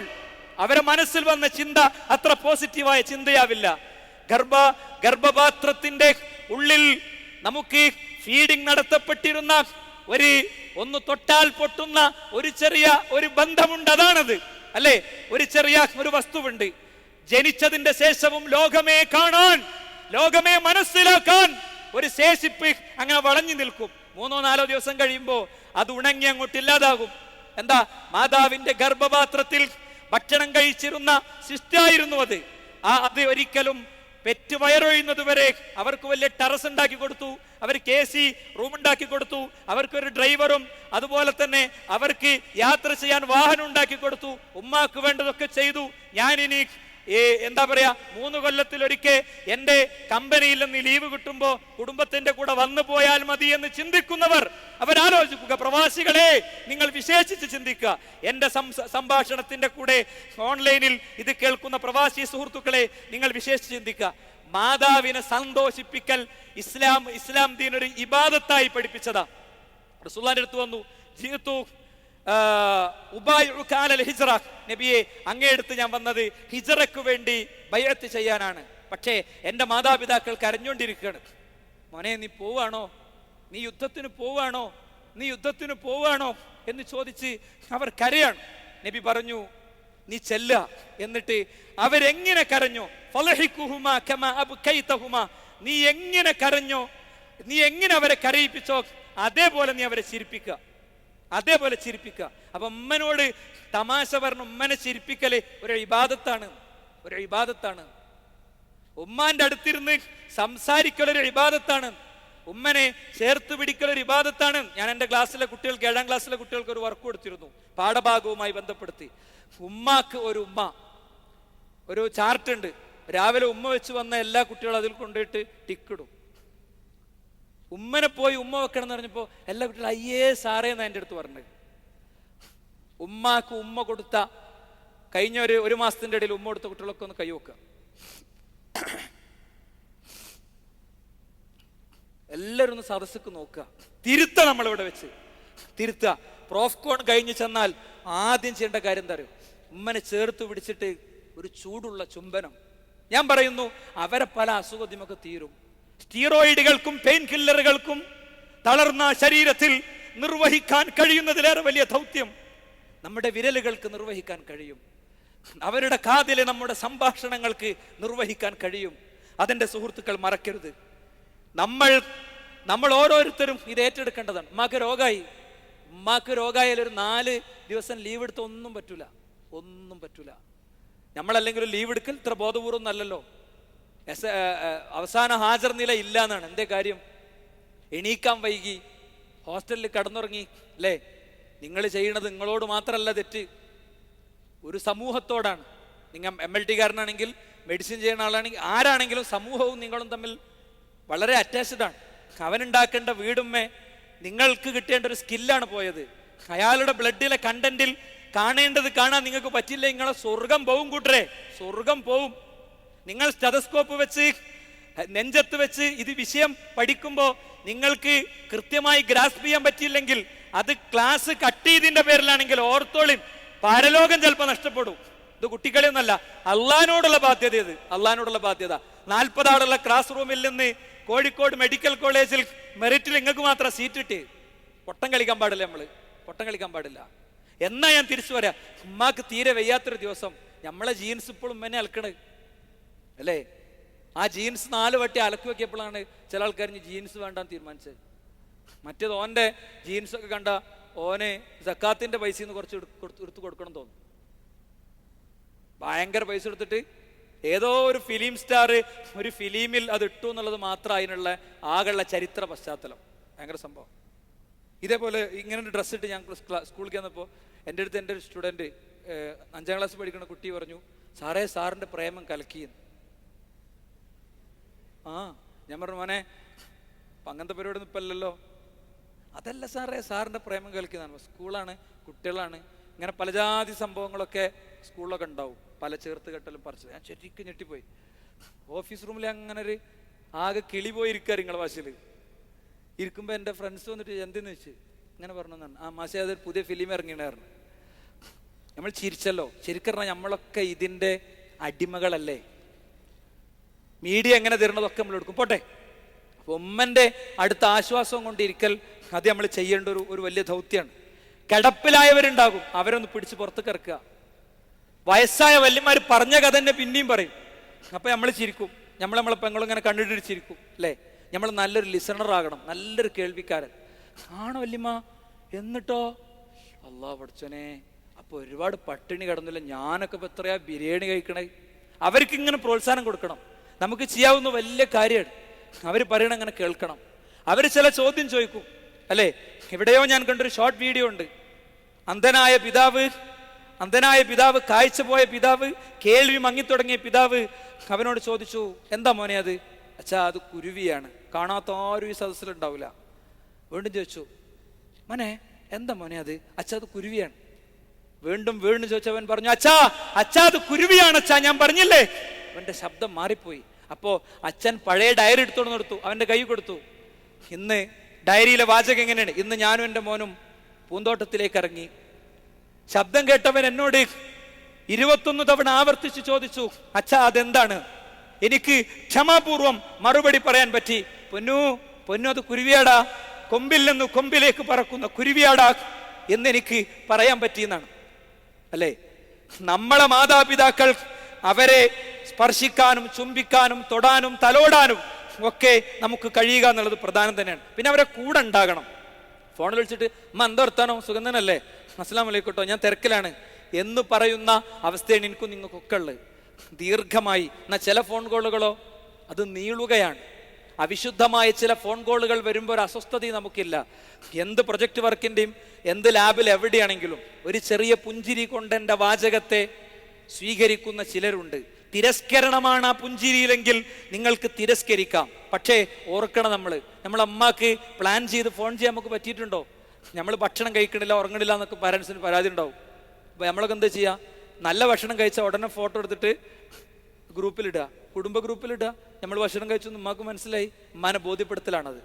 അവരെ മനസ്സിൽ വന്ന ചിന്ത അത്ര പോസിറ്റീവായ ചിന്തയാവില്ല. ഗർഭപാത്രത്തിന്റെ ഉള്ളിൽ നമുക്ക് ഫീഡിങ് നടത്തപ്പെട്ടിരുന്ന ഒന്ന് തൊട്ടാൽ പൊട്ടുന്ന ഒരു ചെറിയ ഒരു ബന്ധമുണ്ട്. അതാണത് അല്ലേ? ഒരു ചെറിയ ഒരു വസ്തുവുണ്ട്. ജനിച്ചതിന്റെ ശേഷവും ലോകമേ കാണാൻ, ലോകമേ മനസ്സിലാക്കാൻ ഒരു ശേഷിപ്പ് അങ്ങനെ വളഞ്ഞു നിൽക്കും. 3-4 ദിവസം കഴിയുമ്പോൾ അത് ഉണങ്ങി അങ്ങോട്ട് ഇല്ലാതാകും. എന്താ? മാതാവിന്റെ ഗർഭപാത്രത്തിൽ ഭക്ഷണം കഴിച്ചിരുന്ന ശിഷ്ടായിരുന്നു അത്. അത് ഒരിക്കലും പെറ്റ് വയറൊഴിയുന്നത് വരെ അവർക്ക് വലിയ ടെറസ് ഉണ്ടാക്കി കൊടുത്തു, അവർക്ക് AC റൂം ഉണ്ടാക്കി കൊടുത്തു, അവർക്കൊരു ഡ്രൈവറും അതുപോലെ തന്നെ അവർക്ക് യാത്ര ചെയ്യാൻ വാഹനം ഉണ്ടാക്കി കൊടുത്തു. ഉമ്മാക്ക് വേണ്ടതൊക്കെ ചെയ്തു. ഞാനിനി എന്താ പറയാ 3 കൊല്ലത്തിലൊരിക്കൽ എൻ്റെ കമ്പനിയിൽ നിന്ന് ലീവ് കിട്ടുമ്പോൾ കുടുംബത്തിന്റെ കൂടെ വന്നു പോയാൽ മതി എന്ന് ചിന്തിക്കുന്നവർ അവരാലോചിക്കുക. പ്രവാസികളെ, നിങ്ങൾ വിശേഷിച്ച് ചിന്തിക്കുക. എൻ്റെ സംഭാഷണത്തിന്റെ കൂടെ ഓൺലൈനിൽ ഇത് കേൾക്കുന്ന പ്രവാസി സുഹൃത്തുക്കളെ, നിങ്ങൾ വിശേഷിച്ച് ചിന്തിക്കുക. മാതാവിനെ സന്തോഷിപ്പിക്കൽ ഇസ്ലാം ദീൻ ഒരു ഇബാദത്തായി പഠിപ്പിച്ചതാ. റസൂലുള്ളാഹിന്റെ അടുത്ത് വന്നു, ജീത്തു നബിയെ, അങ്ങേടുത്ത് ഞാൻ വന്നത് ഹിജറയ്ക്ക് വേണ്ടി ബൈഅത്ത് ചെയ്യാനാണ്. പക്ഷേ എൻ്റെ മാതാപിതാക്കൾ കരഞ്ഞുകൊണ്ടിരിക്കുകയാണ്. മോനെ, നീ പോവാണോ? നീ യുദ്ധത്തിന് പോവാണോ എന്ന് ചോദിച്ച് അവർ കരയാണ്. നബി പറഞ്ഞു, നീ ചെല്ല. എന്നിട്ട് അവരെങ്ങനെ കരഞ്ഞോ, നീ എങ്ങനെ കരഞ്ഞോ, നീ എങ്ങനെ അവരെ കരയിപ്പിച്ചോ, അതേപോലെ നീ അവരെ ചിരിപ്പിക്കുക. അപ്പൊ ഉമ്മനോട് തമാശ പറഞ്ഞ് ഉമ്മനെ ചിരിപ്പിക്കല് ഒരു ഇബാദത്താണ്. ഉമ്മാന്റെ അടുത്തിരുന്ന് സംസാരിക്കലൊരു ഇബാദത്താണ്. ഉമ്മനെ ചേർത്ത് പിടിക്കലൊരു ഇബാദത്താണ്. ഞാൻ എൻ്റെ ക്ലാസ്സിലെ കുട്ടികൾക്ക് 7ാം ക്ലാസ്സിലെ കുട്ടികൾക്ക് ഒരു വർക്ക് കൊടുത്തിരുന്നു പാഠഭാഗവുമായി ബന്ധപ്പെടുത്തി. ഉമ്മാക്ക് ഒരു ചാർട്ട് ഉണ്ട്. രാവിലെ ഉമ്മ വെച്ച് വന്ന എല്ലാ കുട്ടികളും അതിൽ കൊണ്ടുപോയിട്ട് ടിക്കിടും. ഉമ്മനെ പോയി ഉമ്മ വെക്കണം എന്ന് പറഞ്ഞപ്പോൾ എല്ലാ കുട്ടികളും അയ്യേ സാറേ എന്നാ എൻ്റെ അടുത്ത് പറഞ്ഞത്. ഉമ്മാക്ക് ഉമ്മ കൊടുത്ത കഴിഞ്ഞ ഒരു മാസത്തിന്റെ ഇടയിൽ ഉമ്മ കൊടുത്ത കുട്ടികളൊക്കെ ഒന്ന് കൈവക്കുക. എല്ലാവരും ഒന്ന് സദസ്സക്ക് നോക്കുക. നമ്മളിവിടെ വെച്ച് തിരുത്തുക. പ്രോഫ്കോൺ കഴിഞ്ഞ് ചെന്നാൽ ആദ്യം ചെയ്യേണ്ട കാര്യം എന്താ അറിയോ? ഉമ്മനെ ചേർത്ത് പിടിച്ചിട്ട് ഒരു ചൂടുള്ള ചുംബനം. ഞാൻ പറയുന്നു, അവരെ പല അസുഖത്തിമൊക്കെ തീരും. സ്റ്റീറോയിഡുകൾക്കും പെയിൻ കില്ലറുകൾക്കും തളർന്ന ശരീരത്തിൽ നിർവഹിക്കാൻ കഴിയുന്നതിലേറെ വലിയ ദൗത്യം നമ്മുടെ വിരലുകൾക്ക് നിർവഹിക്കാൻ കഴിയും. അവരുടെ കാതിലെ നമ്മുടെ സംഭാഷണങ്ങൾക്ക് നിർവഹിക്കാൻ കഴിയും. അതെന്റെ സുഹൃത്തുക്കൾ മറക്കരുത്. നമ്മൾ ഓരോരുത്തരും ഇത് ഏറ്റെടുക്കേണ്ടതാണ്. ഉമ്മാക്ക് രോഗമായാൽ ഒരു 4 ദിവസം ലീവ് എടുത്ത് ഒന്നും പറ്റൂല. നമ്മളല്ലെങ്കിൽ ലീവ് എടുക്കൽ ഇത്ര ബോധപൂർവം നല്ലല്ലോ. അവസാന ഹാജർ നില ഇല്ല എന്നാണ്. എന്തേ കാര്യം? എണീക്കാൻ വൈകി, ഹോസ്റ്റലിൽ കിടന്നുറങ്ങി അല്ലേ? നിങ്ങൾ ചെയ്യണത് നിങ്ങളോട് മാത്രമല്ല തെറ്റ്, ഒരു സമൂഹത്തോടാണ്. നിങ്ങൾ MLT കാരനാണെങ്കിൽ, മെഡിസിൻ ചെയ്യുന്ന ആളാണെങ്കിൽ, ആരാണെങ്കിലും സമൂഹവും നിങ്ങളും തമ്മിൽ വളരെ അറ്റാച്ച്ഡ് ആണ്. അവനുണ്ടാക്കേണ്ട വീടുമ്മേ നിങ്ങൾക്ക് കിട്ടേണ്ട ഒരു സ്കില്ലാണ് പോയത്. അയാളുടെ ബ്ലഡിലെ കണ്ടന്റിൽ കാണേണ്ടത് കാണാൻ നിങ്ങൾക്ക് പറ്റില്ല, നിങ്ങളെ സ്വർഗം പോവും കൂട്ടരെ, സ്വർഗം പോവും. നിങ്ങൾ സ്റ്റെതസ്കോപ്പ് വെച്ച് നെഞ്ചത്ത് വെച്ച് ഇത് വിഷയം പഠിക്കുമ്പോൾ നിങ്ങൾക്ക് കൃത്യമായി ഗ്രാസ്പ് ചെയ്യാൻ പറ്റിയില്ലെങ്കിൽ അത് ക്ലാസ് കട്ട് ചെയ്തതിന്റെ പേരിലാണെങ്കിൽ ഓർത്തോളിൻ, പരലോകം ചിലപ്പോൾ നഷ്ടപ്പെടും. ഇത് കുട്ടികളെയൊന്നല്ല, അള്ളാഹിനോടുള്ള ബാധ്യത. ഇത് അള്ളാഹിനോടുള്ള ബാധ്യത. 40 ആളുള്ള ക്ലാസ് റൂമിൽ നിന്ന് കോഴിക്കോട് മെഡിക്കൽ കോളേജിൽ മെറിറ്റിൽ നിങ്ങൾക്ക് മാത്രം സീറ്റ് കിട്ടി. പൊട്ടം കളിക്കാൻ പാടില്ല. എന്നാ ഞാൻ തിരിച്ചു വരാം. ഉമ്മാക്ക് തീരെ വയ്യാത്തൊരു ദിവസം നമ്മളെ ജീൻസ് ഇപ്പോഴും ഉമ്മനെ അലക്കണത് അല്ലേ? ആ ജീൻസ് 4 വട്ടി അലക്കി വെക്കിയപ്പോഴാണ് ചില ആൾക്കാർ ജീൻസ് വേണ്ടാന്ന് തീരുമാനിച്ചത്. മറ്റേത് ഓൻ്റെ ജീൻസൊക്കെ കണ്ട ഓനെ സക്കാത്തിന്റെ പൈസയിൽ നിന്ന് കുറച്ച് എടുത്ത് കൊടുക്കണം തോന്നും. ഭയങ്കര പൈസ എടുത്തിട്ട് ഏതോ ഒരു ഫിലിം സ്റ്റാർ ഒരു ഫിലിമിൽ അത് ഇട്ടു എന്നുള്ളത് മാത്രം അതിനുള്ള ആകെയുള്ള ചരിത്ര പശ്ചാത്തലം. ഭയങ്കര സംഭവം. ഇതേപോലെ ഇങ്ങനെ ഒരു ഡ്രസ്സ് ഇട്ട് ഞാൻ സ്കൂളിൽ വന്നപ്പോൾ എൻ്റെ അടുത്ത് എൻ്റെ ഒരു സ്റ്റുഡൻറ്റ് 5ാം ക്ലാസ് പഠിക്കുന്ന കുട്ടി പറഞ്ഞു, സാറേ സാറിൻ്റെ പ്രേമം കലക്കിയെന്ന്. ഞാൻ പറഞ്ഞു, മോനെ അങ്ങനത്തെ പരിപാടി ഇപ്പം അല്ലല്ലോ. അതല്ല സാറേ, സാറിൻ്റെ പ്രേമം കലക്കിയതാണ്. സ്കൂളാണ്, കുട്ടികളാണ്, ഇങ്ങനെ പല ജാതി സംഭവങ്ങളൊക്കെ സ്കൂളിലൊക്കെ ഉണ്ടാവും, പല ചേർത്ത് കെട്ടലും പറിച്ചത്. ഞാൻ ശരിക്കും ഞെട്ടിപ്പോയി. ഓഫീസ് റൂമിൽ അങ്ങനെ ഒരു ആകെ കിളി പോയി ഇരിക്കുക നിങ്ങളെ ഭാഷയിൽ ഇരിക്കുമ്പോൾ എൻ്റെ ഫ്രണ്ട്സ് വന്നിട്ട് എന്തെന്ന് വെച്ച് ഇങ്ങനെ പറഞ്ഞു, മാഷേ അതൊരു പുതിയ ഫിലിം ഇറങ്ങിയിട്ടായിരുന്നു. നമ്മൾ ചിരിച്ചല്ലോ. ശരിക്കും പറഞ്ഞാൽ നമ്മളൊക്കെ ഇതിൻ്റെ അടിമകളല്ലേ. മീഡിയ എങ്ങനെ തരുന്നതൊക്കെ നമ്മൾ എടുക്കും. പോട്ടെ, അപ്പോൾ ഉമ്മൻ്റെ അടുത്ത ആശ്വാസവും കൊണ്ടിരിക്കൽ അത് നമ്മൾ ചെയ്യേണ്ട ഒരു വലിയ ദൗത്യമാണ്. കിടപ്പിലായവരുണ്ടാകും, അവരൊന്ന് പിടിച്ച് പുറത്തേക്ക് ഇറക്കുക. വയസ്സായ വല്യമാർ പറഞ്ഞ കഥ തന്നെ പിന്നെയും പറയും. അപ്പം നമ്മൾ ചിരിക്കും, നമ്മളെ പെങ്ങളിങ്ങനെ കണ്ടിട്ട് ചിരിക്കും അല്ലേ. നമ്മൾ നല്ലൊരു ലിസണർ ആകണം, നല്ലൊരു കേൾവിക്കാരൻ ആണോ വല്യമ്മ. എന്നിട്ടോ അല്ലാഹ് പഠിച്ചോനെ, അപ്പോൾ ഒരുപാട് പട്ടിണി കിടന്നില്ല, ഞാനൊക്കെ ഇപ്പം എത്രയാ ബിരിയാണി കഴിക്കണേ. അവർക്ക് ഇങ്ങനെ പ്രോത്സാഹനം കൊടുക്കണം. നമുക്ക് ചെയ്യാവുന്ന വലിയ കാര്യമാണ്. അവർ പറയണ അങ്ങനെ കേൾക്കണം. അവർ ചില ചോദ്യം ചോദിക്കും അല്ലേ. എവിടെയോ ഞാൻ കണ്ടൊരു ഷോർട്ട് വീഡിയോ ഉണ്ട്. അന്ധനായ പിതാവ്, കാഴ്ച പോയ പിതാവ്, കേൾവി മങ്ങിത്തുടങ്ങിയ പിതാവ് അവനോട് ചോദിച്ചു, എന്താ മോനെ അത്? അച്ഛാ അത് കുരുവിയാണ്. കാണാത്ത ആരും ഈ സദസ്സിലുണ്ടാവില്ല. വീണ്ടും ചോദിച്ചു, മോനെ എന്താ മോനെ അത്? അച്ഛാ അത് കുരുവിയാണ്. വീണ്ടും ചോദിച്ചവൻ പറഞ്ഞു, അച്ഛാ അത് കുരുവിയാണ് അച്ഛാ, ഞാൻ പറഞ്ഞില്ലേ. അവന്റെ ശബ്ദം മാറിപ്പോയി. അപ്പോ അച്ഛൻ പഴയ ഡയറി എടുത്തോണ്ട് നിർത്തും, അവന്റെ കൈ കൊടുത്തു. ഇന്ന് ഡയറിയിലെ വാചകം എങ്ങനെയാണ്? ഇന്ന് ഞാനും എൻ്റെ മോനും പൂന്തോട്ടത്തിലേക്ക് ഇറങ്ങി. ശബ്ദം കേട്ടവൻ എന്നോട് 21 തവണ ആവർത്തിച്ച് ചോദിച്ചു, അച്ഛാ അതെന്താണ്? എനിക്ക് ക്ഷമാപൂർവം മറുപടി പറയാൻ പറ്റി, പൊന്നു അത് കുരുവിയാടാ, കൊമ്പിൽ നിന്ന് കൊമ്പിലേക്ക് പറക്കുന്ന കുരുവിയാടാ എന്നെനിക്ക് പറയാൻ പറ്റിയെന്നാണ്. അല്ലേ, നമ്മളെ മാതാപിതാക്കൾ അവരെ സ്പർശിക്കാനും ചുംബിക്കാനും തൊടാനും തലോടാനും ഒക്കെ നമുക്ക് കഴിയുക എന്നുള്ളത് പ്രധാനം തന്നെയാണ്. പിന്നെ അവരെ കൂടെ ഉണ്ടാകണം. ഫോണിൽ വിളിച്ചിട്ട് അമ്മ എന്താ വർത്താനോ, സുഖം തന്നെയല്ലേ, അസ്സലാമു അലൈക്കും കേട്ടോ, ഞാൻ തിരക്കിലാണ് എന്ന് പറയുന്ന അവസ്ഥയാണ് എനിക്കും നിങ്ങൾക്കൊക്കെ ഉള്ളത്. ദീർഘമായി എന്നാൽ ചില ഫോൺ കോളുകളോ അത് നീളുകയാണ്. അവിശുദ്ധമായ ചില ഫോൺ കോളുകൾ വരുമ്പോൾ ഒരു അസ്വസ്ഥതയും നമുക്കില്ല. എന്ത് പ്രൊജക്ട് വർക്കിൻ്റെയും എന്ത് ലാബിൽ എവിടെയാണെങ്കിലും ഒരു ചെറിയ പുഞ്ചിരി കൊണ്ട് എൻ്റെ വാചകത്തെ സ്വീകരിക്കുന്ന ചിലരുണ്ട്. തിരസ്കരണമാണ് ആ പുഞ്ചിരിയിലെങ്കിൽ നിങ്ങൾക്ക് തിരസ്കരിക്കാം. പക്ഷേ ഓർക്കണം, നമ്മളെ അമ്മക്ക് പ്ലാൻ ചെയ്ത് ഫോൺ ചെയ്യാൻ നമുക്ക് പറ്റിയിട്ടുണ്ടോ? നമ്മൾ ഭക്ഷണം കഴിക്കണില്ല, ഉറങ്ങണില്ല എന്നൊക്കെ പാരൻസിന് പരാതി ഉണ്ടാവും. അപ്പോൾ നമ്മളൊക്കെ എന്താ ചെയ്യുക? നല്ല ഭക്ഷണം കഴിച്ചാൽ ഉടനെ ഫോട്ടോ എടുത്തിട്ട് ഗ്രൂപ്പിലിടുക, കുടുംബ ഗ്രൂപ്പിലിടുക. നമ്മൾ ഭക്ഷണം കഴിച്ചു ഉമ്മാക്ക് മനസ്സിലായി. ഉമ്മാനെ ബോധ്യപ്പെടുത്തലാണത്,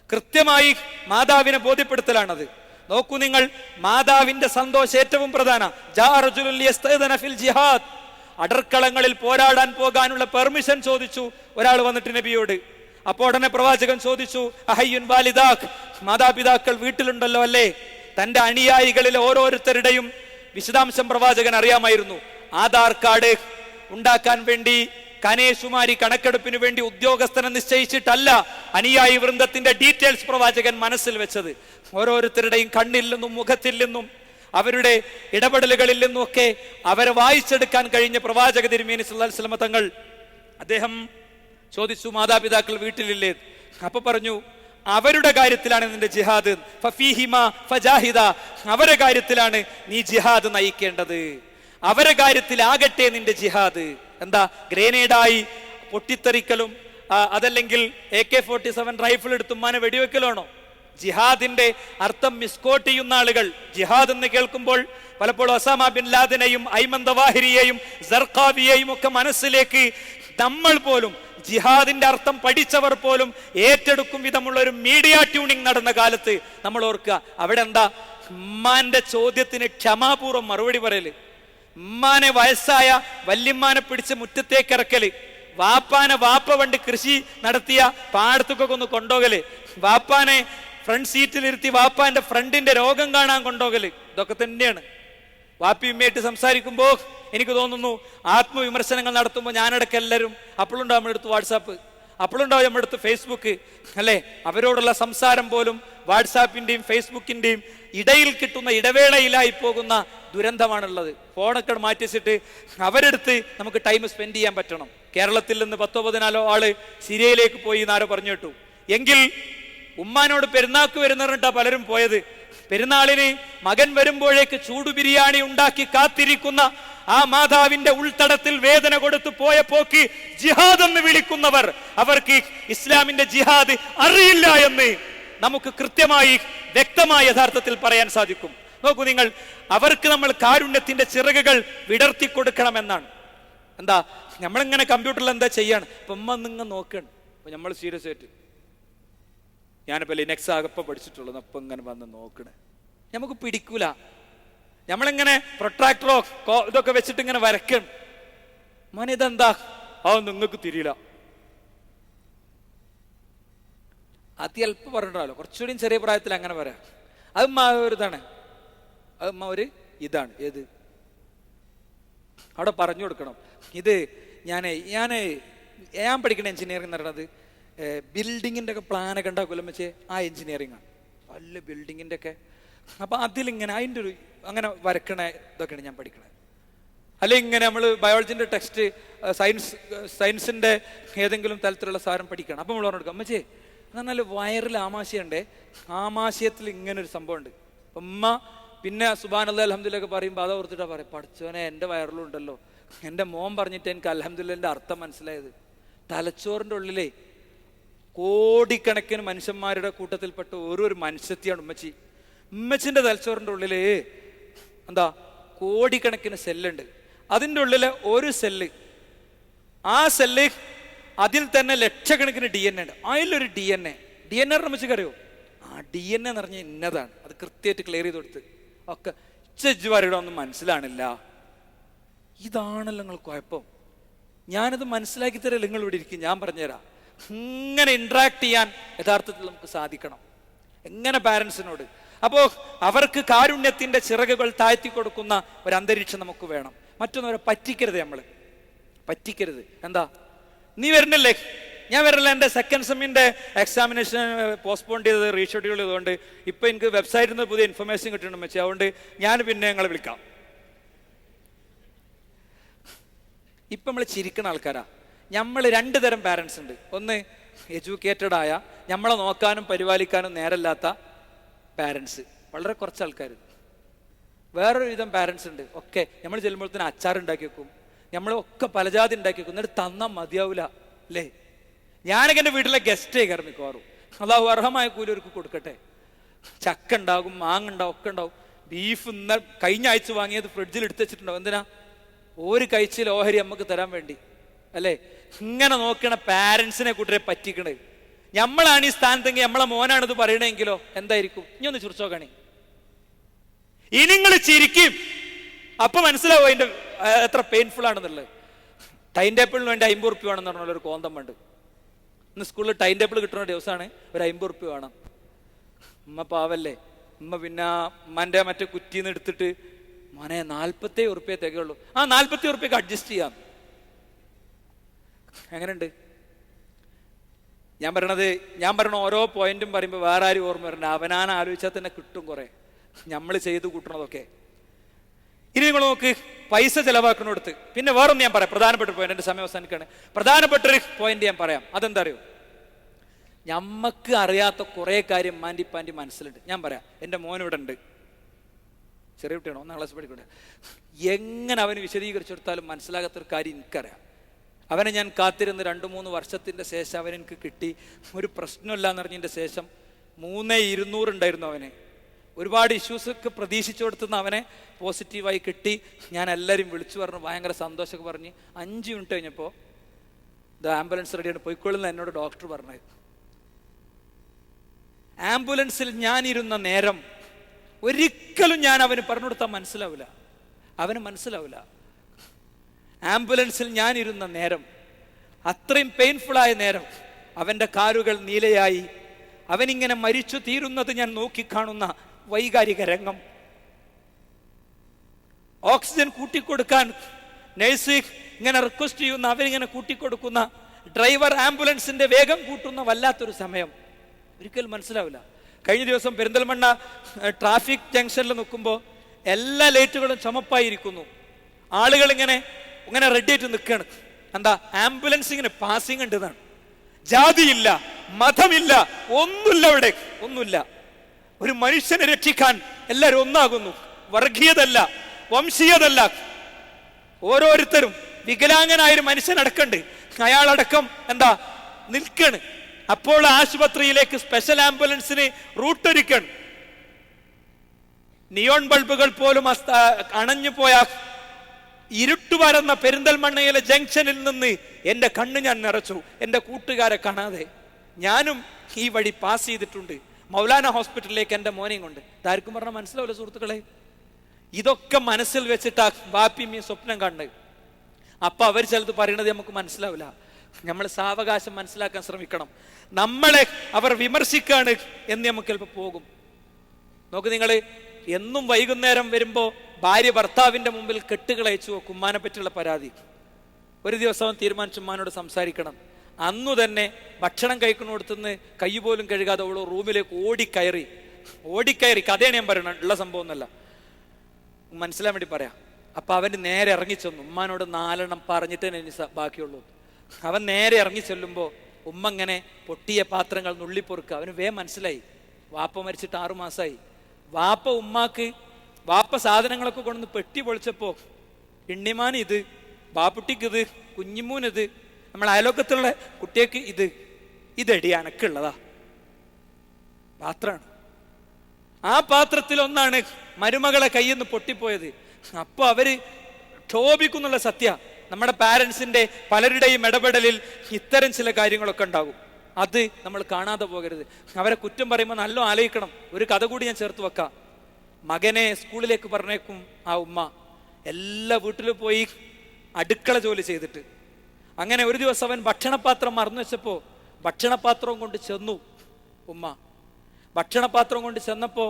കൃത്യമായി മാതാവിനെ ബോധ്യപ്പെടുത്തലാണത്. നോക്കൂ നിങ്ങൾ, മാതാവിന്റെ സന്തോഷം ഏറ്റവും പ്രധാന. അടർക്കളങ്ങളിൽ പോരാടാൻ പോകാനുള്ള പെർമിഷൻ ചോദിച്ചു ഒരാൾ വന്നിട്ട് നബിയോട്. അപ്പോൾ ഉടനെ പ്രവാചകൻ ചോദിച്ചു, അഹയ്യുൻ വാലിദാക്, മാതാപിതാക്കൾ വീട്ടിലുണ്ടല്ലോ അല്ലേ? തന്റെ അനുയായികളിലെ ഓരോരുത്തരുടെയും വിശദാംശം പ്രവാചകൻ അറിയാമായിരുന്നു. ആധാർ കാർഡ് ഉണ്ടാക്കാൻ വേണ്ടി കനേശുമാരി കണക്കെടുപ്പിന് വേണ്ടി ഉദ്യോഗസ്ഥനെ നിശ്ചയിച്ചിട്ടല്ല അനുയായി വൃന്ദത്തിന്റെ ഡീറ്റെയിൽസ് പ്രവാചകൻ മനസ്സിൽ വെച്ചത്. ഓരോരുത്തരുടെയും കണ്ണിൽ നിന്നും മുഖത്തിൽ നിന്നും അവരുടെ ഇടപെടലുകളിൽ നിന്നുമൊക്കെ അവരെ വായിച്ചെടുക്കാൻ കഴിഞ്ഞ പ്രവാചക തിരുമേനി സല്ലല്ലാഹു അലൈഹി വസല്ലം തങ്ങൾ, അദ്ദേഹം ചോദിച്ചു, മാതാപിതാക്കൾ വീട്ടിലില്ലേ? അപ്പൊ പറഞ്ഞു, അവരുടെ കാര്യത്തിലാണ് നിന്റെ ജിഹാദ്, ഫഫീഹിമ ഫജാഹിദ, അവരുടെ കാര്യത്തിലാണ് നീ ജിഹാദ് നയിക്കേണ്ടത്, അവരുടെ കാര്യത്തിലാകട്ടെ നിന്റെ ജിഹാദ്. എന്താ, ഗ്രേനേഡായി പൊട്ടിത്തെറിക്കലും അതല്ലെങ്കിൽ AK-47 റൈഫിൾ എടുത്ത് ഉമ്മാനെ വെടിവെക്കലാണോ? ജിഹാദിന്റെ അർത്ഥം മിസ്കോട്ട് ചെയ്യുന്ന ആളുകൾ ജിഹാദ് എന്ന് കേൾക്കുമ്പോൾ പലപ്പോഴും ഒസാമ ബിൻ ലാദനെയും ഐമൻ ദവാഹിരിയെയും സർഖാവിയെയും ഒക്കെ മനസ്സിലേക്ക് നമ്മൾ പോലും ജിഹാദിന്റെ അർത്ഥം പഠിച്ചവർ പോലും ഏറ്റെടുക്കും വിധമുള്ള ഒരു മീഡിയ ട്യൂണിങ് നടന്ന കാലത്ത് നമ്മൾ ഓർക്കുക. അവിടെ എന്താ, ഉമ്മാന്റെ ചോദ്യത്തിന് ക്ഷമാപൂർവ്വം മറുപടി പറയല്, ഉമ്മാനെ വയസ്സായ വല്യമ്മാനെ പിടിച്ച് മുറ്റത്തേക്ക് ഇറക്കല്, വാപ്പ വണ്ടി കൃഷി നടത്തിയ പാടത്തൊക്കെ ഒന്ന് കൊണ്ടുപോകല്, വാപ്പാനെ ഫ്രണ്ട് സീറ്റിലിരുത്തി വാപ്പാന്റെ ഫ്രണ്ടിന്റെ രോഗം കാണാൻ കൊണ്ടുപോകല്, ഇതൊക്കെ തന്നെയാണ്. വാപ്പിയുമ്മയായിട്ട് സംസാരിക്കുമ്പോൾ എനിക്ക് തോന്നുന്നു ആത്മവിമർശനങ്ങൾ നടത്തുമ്പോൾ ഞാനടക്കം എല്ലാവരും അപ്പോഴുണ്ടാവും നമ്മളെടുത്ത് വാട്സാപ്പ്, അപ്പോഴുണ്ടാവും നമ്മുടെ അടുത്ത് ഫേസ്ബുക്ക് അല്ലേ? അവരോടുള്ള സംസാരം പോലും വാട്സാപ്പിന്റെയും ഫേസ്ബുക്കിന്റെയും ഇടയിൽ കിട്ടുന്ന ഇടവേളയിലായി പോകുന്ന ദുരന്തമാണുള്ളത്. ഫോണൊക്കെ മാറ്റി വെച്ചിട്ട് അവരെടുത്ത് നമുക്ക് ടൈം സ്പെൻഡ് ചെയ്യാൻ പറ്റണം. കേരളത്തിൽ നിന്ന് 10-14 ആള് സിറിയയിലേക്ക് പോയി എന്നാരോ പറഞ്ഞു കേട്ടു. എങ്കിൽ ഉമ്മാനോട് പെരുന്നാക്ക് വരുന്നിട്ടാ പലരും പോയത്. പെരുന്നാളിന് മകൻ വരുമ്പോഴേക്ക് ചൂടു ബിരിയാണി ഉണ്ടാക്കി കാത്തിരിക്കുന്ന ആ മാതാവിന്റെ ഉൾത്തടത്തിൽ വേദന കൊടുത്തു പോയ പോക്ക് ജിഹാദ് എന്ന് വിളിക്കുന്നവർ, അവർക്ക് ഇസ്ലാമിന്റെ ജിഹാദ് അറിയില്ല എന്ന് നമുക്ക് കൃത്യമായി വ്യക്തമായ യഥാർത്ഥത്തിൽ പറയാൻ സാധിക്കും. നോക്കൂ നിങ്ങൾ, അവർക്ക് നമ്മൾ കാരുണ്യത്തിന്റെ ചിറകുകൾ വിടർത്തി കൊടുക്കണമെന്നാണ്. എന്താ നമ്മളിങ്ങനെ കമ്പ്യൂട്ടറിൽ എന്താ ചെയ്യാണ്? ഇപ്പൊ ഉമ്മ നിങ്ങൾ നോക്കണം. അപ്പൊ നമ്മൾ സീരിയസ് ആയിട്ട് ഞാനിപ്പോ ലിനക്സ് ആകപ്പോ പഠിച്ചിട്ടുള്ളത് അപ്പം ഇങ്ങനെ വന്ന് നോക്കണേ, നമുക്ക് പിടിക്കൂല. നമ്മളിങ്ങനെ പ്രൊട്രാക്ടറോ ഇതൊക്കെ വെച്ചിട്ട് ഇങ്ങനെ വരക്കണം. മോനെ ഇതെന്താ? നിങ്ങൾക്ക് തിരിയില്ല. അത്യല്പം പറഞ്ഞിട്ടുണ്ടല്ലോ, കുറച്ചുകൂടി ചെറിയ പ്രായത്തിൽ അങ്ങനെ പറയാം. അത് ഒരു ഇതാണ്, അത് ഒരു ഇതാണ്. ഏത് അവിടെ പറഞ്ഞു കൊടുക്കണം. ഇത് ഞാൻ പഠിക്കുന്ന എഞ്ചിനീയറിംഗ് എന്ന് പറയുന്നത് ബിൽഡിങ്ങിൻ്റെ ഒക്കെ പ്ലാനൊക്കെ ഉണ്ടാക്കുമല്ലോ വെച്ചേ, ആ എഞ്ചിനീയറിംഗ് ആണ്. വല്ല ബിൽഡിങ്ങിൻ്റെ ഒക്കെ അപ്പം അതിലിങ്ങനെ അതിൻ്റെ ഒരു അങ്ങനെ വരക്കണ ഇതൊക്കെയാണ് ഞാൻ പഠിക്കണത്. അല്ലെങ്കിൽ ഇങ്ങനെ നമ്മൾ ബയോളജിൻ്റെ ടെക്സ്റ്റ് സയൻസിൻ്റെ ഏതെങ്കിലും തലത്തിലുള്ള സാധനം പഠിക്കണം. അപ്പം നമ്മൾ പറഞ്ഞു കൊടുക്കാം, അമ്മച്ചേ എന്ന് പറഞ്ഞാൽ വയറിൽ ആമാശയുണ്ടേ, ആമാശയത്തിൽ ഇങ്ങനെ ഒരു സംഭവം ഉണ്ട്. ഉമ്മ പിന്നെ സുബ്ഹാനല്ലാഹ് അൽഹംദുലില്ലാഹ് പറയുമ്പോൾ അത് ഓർത്തിട്ടാ പറയും, പഠിച്ചോനെ എൻ്റെ വയറിലും ഉണ്ടല്ലോ. എൻ്റെ മോൻ പറഞ്ഞിട്ട് എനിക്ക് അൽഹംദുലില്ലാഹിന്റെ അർത്ഥം മനസ്സിലായത്. തലച്ചോറിൻ്റെ ഉള്ളിലേ കോടിക്കണക്കിന് മനുഷ്യന്മാരുടെ കൂട്ടത്തിൽപ്പെട്ട ഒരു മനുഷ്യത്തെയാണ് ഉമ്മച്ചി. ഉമ്മച്ചിൻ്റെ തലച്ചോറിൻ്റെ ഉള്ളില് എന്താ കോടിക്കണക്കിന് സെല്ലുണ്ട്. അതിൻ്റെ ഉള്ളില് ഒരു സെല്ല്, ആ സെല്ല് അതിൽ തന്നെ ലക്ഷക്കണക്കിന് DNA ഉണ്ട്. അതിലൊരു DNA ഉമ്മച്ചിക്ക് അറിയോ? ആ DNA എന്ന് പറഞ്ഞാൽ ഇന്നതാണ്. അത് കൃത്യമായിട്ട് ക്ലിയർ ചെയ്ത് കൊടുത്ത് ഒക്കെ ചെജ്ജുമാരുടെ ഒന്നും മനസ്സിലാണില്ല. ഇതാണല്ലോ നിങ്ങൾ കുഴപ്പം. ഞാനത് മനസ്സിലാക്കി തരല്ല, നിങ്ങൾ ഇവിടെ ഇരിക്കും, ഞാൻ പറഞ്ഞുതരാം. ഇങ്ങനെ ഇന്ററാക്ട് ചെയ്യാൻ യഥാർത്ഥത്തിൽ നമുക്ക് സാധിക്കണം. എങ്ങനെ പാരൻസിനോട്? അപ്പോൾ അവർക്ക് കാരുണ്യത്തിന്റെ ചിറകുകൾ താഴ്ത്തി കൊടുക്കുന്ന ഒരു അന്തരീക്ഷം നമുക്ക് വേണം. മറ്റൊന്നവരെ പറ്റിക്കരുത്, നമ്മൾ പറ്റിക്കരുത്. എന്താ നീ വരുന്നില്ലേ, ഞാൻ വരില്ല, എൻ്റെ സെക്കൻഡ് സെമ്മിൻ്റെ എക്സാമിനേഷൻ പോസ്റ്റ്പോൺ ചെയ്തത്, റീഷെഡ്യൂൾ ചെയ്തുകൊണ്ട് ഇപ്പം എനിക്ക് വെബ്സൈറ്റിൽ നിന്ന് പുതിയ ഇൻഫർമേഷൻ കിട്ടണമെന്ന് വെച്ചാൽ, അതുകൊണ്ട് ഞാൻ പിന്നെ ഞങ്ങളെ വിളിക്കാം. ഇപ്പം നമ്മൾ ചിരിക്കുന്ന ആൾക്കാരാ. നമ്മൾ 2 തരം പാരൻസ് ഉണ്ട്. ഒന്ന് എഡ്യൂക്കേറ്റഡ് ആയ, നമ്മളെ നോക്കാനും പരിപാലിക്കാനും നേരമില്ലാത്ത പാരൻസ്, വളരെ കുറച്ച് ആൾക്കാർ. വേറൊരു വിധം പാരൻസ് ഉണ്ട്, ഒക്കെ നമ്മൾ ചെല്ലുമ്പോഴത്തേന് അച്ചാർ ഉണ്ടാക്കി വെക്കും, നമ്മളൊക്കെ പലജാതി ഉണ്ടാക്കി വെക്കും, എന്നിട്ട് തന്നാൽ മതിയാവില്ല അല്ലേ? ഞാനൊക്കെ എൻ്റെ വീട്ടിലെ ഗസ്റ്റ് കയറി മിക്കവാറും. അല്ലാഹു അർഹമായ കൂലി അവർക്ക് കൊടുക്കട്ടെ. ചക്ക ഉണ്ടാകും, മാങ്ങ ഉണ്ടാവും, ഒക്കെ ഉണ്ടാവും. ബീഫ് ഇന്ന് കഴിഞ്ഞ ആഴ്ച വാങ്ങിയത് ഫ്രിഡ്ജിൽ എടുത്ത് വെച്ചിട്ടുണ്ടാവും. എന്തിനാ? ഒരു കഴിച്ചിൽ ഓഹരി നമുക്ക് തരാൻ വേണ്ടി അല്ലേ? ഇങ്ങനെ നോക്കണ പാരൻസിനെ കൂട്ടരെ പറ്റിക്കണേ. നമ്മളാണ് ഈ സ്ഥാനത്തെങ്കിൽ, നമ്മളെ മോനാണിത് പറയണെങ്കിലോ എന്തായിരിക്കും? ഇനി ഒന്ന് ചിരിച്ചു നോക്കണേ. ഇനി നിങ്ങൾ ചിരിക്കും, അപ്പൊ മനസ്സിലാവും അതിന്റെ എത്ര പെയിൻഫുൾ ആണെന്നുള്ളത്. ടൈം ടേബിളിന് വേണ്ടി 50 ഉറുപ്പ്യ വേണമെന്ന് പറഞ്ഞൊരു കോന്തം വേണ്ട. ഇന്ന് സ്കൂളിൽ ടൈം ടേബിൾ കിട്ടുന്ന ദിവസമാണ്, ഒരു 50 ഉറുപ്പ്യ വേണം. ഉമ്മ പാവല്ലേ, ഉമ്മ പിന്നെ ഉമ്മൻ്റെ മറ്റേ കുറ്റിന്ന് എടുത്തിട്ട് മോനെ 47 ഉറുപ്പ്യ തികയുള്ളൂ, ആ 47 ഉറുപ്പ്യക്ക് അഡ്ജസ്റ്റ് ചെയ്യാം. എങ്ങനെയുണ്ട്? ഞാൻ പറയണ ഓരോ പോയിന്റും പറയുമ്പോൾ വേറെ ആരും ഓർമ്മ വരണ്ട. അവനാൻ ആലോചിച്ചാൽ തന്നെ കിട്ടും കുറെ നമ്മൾ ചെയ്ത് കൂട്ടണതൊക്കെ. ഇനി നിങ്ങൾ നോക്ക്, പൈസ ചെലവാക്കണോടത്ത് പിന്നെ വേറൊന്നും ഞാൻ പറയാം. പ്രധാനപ്പെട്ട പോയിന്റ്, എൻ്റെ സമയം അവസാനിക്കാണ്. പ്രധാനപ്പെട്ടൊരു പോയിന്റ് ഞാൻ പറയാം. അതെന്താ അറിയോ? ഞമ്മക്ക് അറിയാത്ത കുറെ കാര്യം മാൻഡിപ്പാൻറ്റി മനസ്സിലുണ്ട്. ഞാൻ പറയാം. എൻ്റെ മോനിവിടെ ഉണ്ട്, ചെറിയ കുട്ടിയാണോ, 1ാം ക്ലാസ് പഠിക്കട്ടെ. എങ്ങനെ അവന് വിശദീകരിച്ചു കൊടുത്താലും മനസ്സിലാകാത്തൊരു കാര്യം എനിക്കറിയാം. അവനെ ഞാൻ കാത്തിരുന്ന് 2-3 വർഷത്തിൻ്റെ ശേഷം അവനെനിക്ക് കിട്ടി. ഒരു പ്രശ്നമില്ല എന്ന് പറഞ്ഞതിൻ്റെ ശേഷം 3200 ഉണ്ടായിരുന്നു അവന്. ഒരുപാട് ഇഷ്യൂസൊക്കെ പ്രതീക്ഷിച്ചു കൊടുത്തുന്ന അവനെ പോസിറ്റീവായി കിട്ടി. ഞാൻ എല്ലാവരും വിളിച്ചു പറഞ്ഞു, ഭയങ്കര സന്തോഷമൊക്കെ പറഞ്ഞ് 5 മിനിറ്റ് കഴിഞ്ഞപ്പോൾ ഇത് ആംബുലൻസ് റെഡിയാണ്, പോയിക്കൊള്ളുന്ന എന്നോട് ഡോക്ടർ പറഞ്ഞത്. ആംബുലൻസിൽ ഞാനിരുന്ന നേരം ഒരിക്കലും ഞാൻ അവന് പറഞ്ഞു കൊടുത്താൽ മനസ്സിലാവില്ല, അവന് മനസ്സിലാവില്ല. ആംബുലൻസിൽ ഞാനിരുന്ന നേരം, അത്രയും പെയിൻഫുള്ളായ നേരം, അവൻ്റെ കാലുകൾ നീലയായി, അവനിങ്ങനെ മരിച്ചു തീരുന്നത് ഞാൻ നോക്കിക്കാണുന്ന വൈകാരിക രംഗം. ഓക്സിജൻ കൂട്ടിക്കൊടുക്കാൻ നഴ്സ് ഇങ്ങനെ റിക്വസ്റ്റ് ചെയ്യുന്ന, അവരിങ്ങനെ കൂട്ടിക്കൊടുക്കുന്ന ഡ്രൈവർ ആംബുലൻസിന്റെ വേഗം കൂട്ടുന്ന വല്ലാത്തൊരു സമയം ഒരിക്കലും മനസ്സിലാവില്ല. കഴിഞ്ഞ ദിവസം പെരിന്തൽമണ്ണ ട്രാഫിക് ജംഗ്ഷനിൽ നിൽക്കുമ്പോൾ എല്ലാ ലൈറ്റുകളും ചുമപ്പായിരിക്കുന്നു. ആളുകൾ ഇങ്ങനെ റെഡി ആയിട്ട് നിൽക്കുകയാണ്. എന്താ? ആംബുലൻസ് ഇങ്ങനെ പാസിങ് ഉണ്ട് എന്നാണ്. ജാതിയില്ല, മതമില്ല, ഒന്നുമില്ല, അവിടെ ഒന്നുമില്ല. ഒരു മനുഷ്യനെ രക്ഷിക്കാൻ എല്ലാവരും ഒന്നാകുന്നു. വർഗീയതല്ല, വംശീയതല്ല. ഓരോരുത്തരും വികലാംഗനായൊരു മനുഷ്യനടക്കണ്ട്, അയാളടക്കം എന്താ നിൽക്കണ്. അപ്പോൾ ആശുപത്രിയിലേക്ക് സ്പെഷ്യൽ ആംബുലൻസിന് റൂട്ട് ഒരുക്കണം. നിയോൺ ബൾബുകൾ പോലും അണഞ്ഞു പോയ ഇരുട്ടുപരന്ന പെരിന്തൽമണ്ണയിലെ ജംഗ്ഷനിൽ നിന്ന് എന്റെ കണ്ണ് ഞാൻ നിറച്ചു, എന്റെ കൂട്ടുകാരെ കാണാതെ. ഞാനും ഈ വഴി പാസ് ചെയ്തിട്ടുണ്ട് മൗലാന ഹോസ്പിറ്റലിലേക്ക് എന്റെ മോനെയും കൊണ്ട്. ഇതാർക്കും പറഞ്ഞാൽ മനസ്സിലാവില്ല സുഹൃത്തുക്കളെ. ഇതൊക്കെ മനസ്സിൽ വെച്ചിട്ടാ ബാപ്പിയും ഈ സ്വപ്നം കണ്ട്. അപ്പൊ അവർ ചിലത് പറയണത് നമുക്ക് മനസ്സിലാവില്ല. നമ്മൾ സാവകാശം മനസ്സിലാക്കാൻ ശ്രമിക്കണം. നമ്മളെ അവർ വിമർശിക്കാണ് എന്ന് നമുക്ക് ചിലപ്പോൾ പോകും. നോക്ക്, നിങ്ങള് എന്നും വൈകുന്നേരം വരുമ്പോ ഭാര്യ ഭർത്താവിന്റെ മുമ്പിൽ കെട്ടുകൾ അയച്ചു വെക്കും, ഉമ്മാനെ പറ്റിയുള്ള പരാതി. ഒരു ദിവസം അവൻ തീരുമാനിച്ചു ഉമ്മാനോട് സംസാരിക്കണം. അന്നു തന്നെ ഭക്ഷണം കഴിക്കുന്നിടത്തുനിന്ന് കൈ പോലും കഴുകാതെ അവള് റൂമിലേക്ക് ഓടിക്കയറി. കഥയാണ് ഞാൻ പറയണത്, ഉള്ള സംഭവം ഒന്നല്ല, മനസ്സിലാൻ വേണ്ടി പറയാം. അപ്പൊ അവന് നേരെ ഇറങ്ങിച്ചെന്നു. ഉമ്മാനോട് 4 എണ്ണം പറഞ്ഞിട്ടേ ഇനി ബാക്കിയുള്ളൂ. അവൻ നേരെ ഇറങ്ങി ചെല്ലുമ്പോ ഉമ്മ ഇങ്ങനെ പൊട്ടിയ പാത്രങ്ങൾ നുള്ളിപ്പൊറുക്കുക. അവന് മനസ്സിലായി വാപ്പ മരിച്ചിട്ട് 6 മാസമായി. വാപ്പ സാധനങ്ങളൊക്കെ കൊണ്ടുവന്ന് പെട്ടി പൊളിച്ചപ്പോ ഇണ്ണിമാൻ ഇത്, ബാപ്പുട്ടിക്ക് ഇത്, കുഞ്ഞിമൂനിത്, നമ്മൾ അയലോക്കത്തുള്ള കുട്ടിയേക്ക് ഇതെടി അനക്കുള്ളതാ പാത്രാണ്. ആ പാത്രത്തിൽ ഒന്നാണ് മരുമകളെ കയ്യിൽ നിന്ന് പൊട്ടിപ്പോയത്. അപ്പൊ അവര് ക്ഷോഭിക്കുന്നുള്ള സത്യ. നമ്മുടെ പാരൻസിന്റെ പലരുടെയും ഇടപെടലിൽ ഇത്തരം ചില കാര്യങ്ങളൊക്കെ ഉണ്ടാകും. അത് നമ്മൾ കാണാതെ പോകരുത്. അവരെ കുറ്റം പറയുമ്പോൾ നല്ല ആലോചിക്കണം. ഒരു കഥ കൂടി ഞാൻ ചേർത്ത് വെക്കാം. മകനെ സ്കൂളിലേക്ക് പറഞ്ഞേക്കും ആ ഉമ്മ. എല്ലാ വീട്ടിലും പോയി അടുക്കള ജോലി ചെയ്തിട്ട്. അങ്ങനെ ഒരു ദിവസം അവൻ ഭക്ഷണപാത്രം മറന്നു വെച്ചപ്പോ ഭക്ഷണപാത്രവും കൊണ്ട് ചെന്നു ഉമ്മ. ഭക്ഷണപാത്രം കൊണ്ട് ചെന്നപ്പോ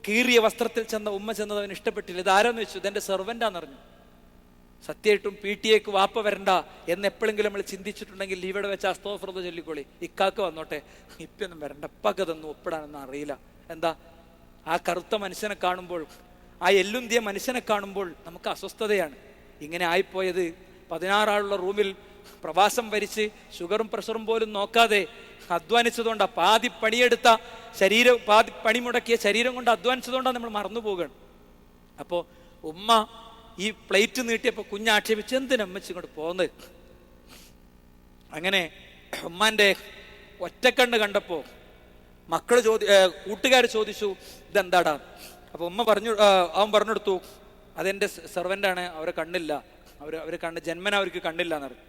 കീറിയ വസ്ത്രത്തിൽ ചെന്ന ഉമ്മ ചെന്നത് അവന് ഇഷ്ടപ്പെട്ടില്ല. ഇതാരെന്ന് വെച്ചു, ഇതെന്റെ സെർവൻ്റാന്നറിഞ്ഞു. സത്യമായിട്ടും PTA വാപ്പ വരണ്ട എന്ന് എപ്പോഴെങ്കിലും നമ്മൾ ചിന്തിച്ചിട്ടുണ്ടെങ്കിൽ ഇവിടെ വെച്ച് അസ്തോഫ്രത ചൊല്ലിക്കോളി, ഇക്കാക്ക് വന്നോട്ടെ, ഇപ്പൊന്നും വരണ്ട, ഇപ്പൊക്കെ ഇതൊന്നും ഒപ്പിടാനൊന്നും അറിയില്ല. എന്താ? ആ കറുത്ത മനുഷ്യനെ കാണുമ്പോൾ, ആ എല്ലുന്തിയ മനുഷ്യനെ കാണുമ്പോൾ നമുക്ക് അസ്വസ്ഥതയാണ്. ഇങ്ങനെ ആയിപ്പോയത് 16 ആളുള്ള റൂമിൽ പ്രവാസം വരിച്ച് ഷുഗറും പ്രഷറും പോലും നോക്കാതെ അധ്വാനിച്ചതുകൊണ്ടാണ്. പാതി പണി മുടക്കിയ ശരീരം കൊണ്ട് അധ്വാനിച്ചതുകൊണ്ടാണ് നമ്മൾ മറന്നു പോകുകയാണ്. അപ്പോൾ ഉമ്മ ഈ പ്ലേറ്റ് നീട്ടിയപ്പോൾ കുഞ്ഞാക്ഷേപിച്ച് എന്തിനമ്മച്ച് ഇങ്ങോട്ട് പോന്ന്. അങ്ങനെ ഉമ്മാന്റെ ഒറ്റക്കണ്ണ് കണ്ടപ്പോ കൂട്ടുകാർ ചോദിച്ചു ഇതെന്താടാ. അപ്പൊ ഉമ്മ അവൻ പറഞ്ഞെടുത്തു, അതെന്റെ സെർവൻ്റാണ്, അവരെ കണ്ണില്ല, അവര് കണ്ണ് ജന്മന അവർക്ക് കണ്ണില്ല എന്ന് പറഞ്ഞു.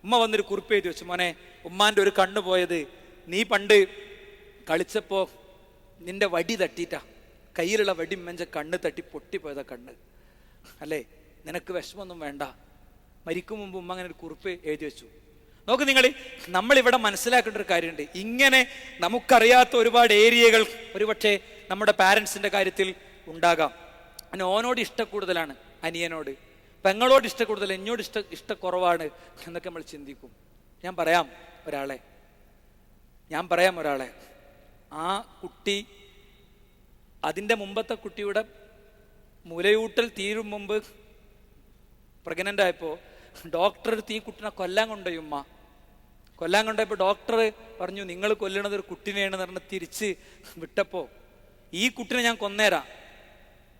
ഉമ്മ വന്നൊരു കുറിപ്പ് എഴുതി വെച്ചു, മോനെ ഉമ്മാന്റെ ഒരു കണ്ണ് പോയത് നീ പണ്ട് കളിച്ചപ്പോ നിന്റെ വടി തട്ടിയിട്ടാ, കയ്യിലുള്ള വടി മെഞ്ച കണ്ണ് തട്ടി പൊട്ടിപ്പോയതാ കണ്ണ്, അല്ലേ, നിനക്ക് വിഷമൊന്നും വേണ്ട. മരിക്കും മുമ്പ് ഉമ്മ അങ്ങനെ ഒരു കുറിപ്പ് എഴുതി വെച്ചു. നോക്ക് നിങ്ങൾ, നമ്മളിവിടെ മനസ്സിലാക്കേണ്ട ഒരു കാര്യമുണ്ട്. ഇങ്ങനെ നമുക്കറിയാത്ത ഒരുപാട് ഏരിയകൾ ഒരുപക്ഷെ നമ്മുടെ പാരൻസിന്റെ കാര്യത്തിൽ ഉണ്ടാകാം. ഓനോട് ഇഷ്ടക്കൂടുതലാണ്, അനിയനോട്, പെങ്ങളോട് ഇഷ്ടക്കൂടുതൽ, എന്നോട് ഇഷ്ടക്കുറവാണ് എന്നൊക്കെ നമ്മൾ ചിന്തിക്കും. ഞാൻ പറയാം ഒരാളെ ആ കുട്ടി അതിൻ്റെ മുമ്പത്തെ കുട്ടിയുടെ മുലയൂട്ടൽ തീരും മുമ്പ് പ്രഗ്നൻ്റ് ആയപ്പോൾ ഡോക്ടർ ഈ കുട്ടിനെ കൊല്ലാൻ കൊണ്ടുപോയി. ഉമ്മ കൊല്ലാൻ കൊണ്ടുപോയപ്പോൾ ഡോക്ടർ പറഞ്ഞു നിങ്ങൾ കൊല്ലണത് ഒരു കുട്ടിനെയാണെന്ന് പറഞ്ഞ് തിരിച്ച് വിട്ടപ്പോൾ ഈ കുട്ടിനെ ഞാൻ കൊന്നേരാം,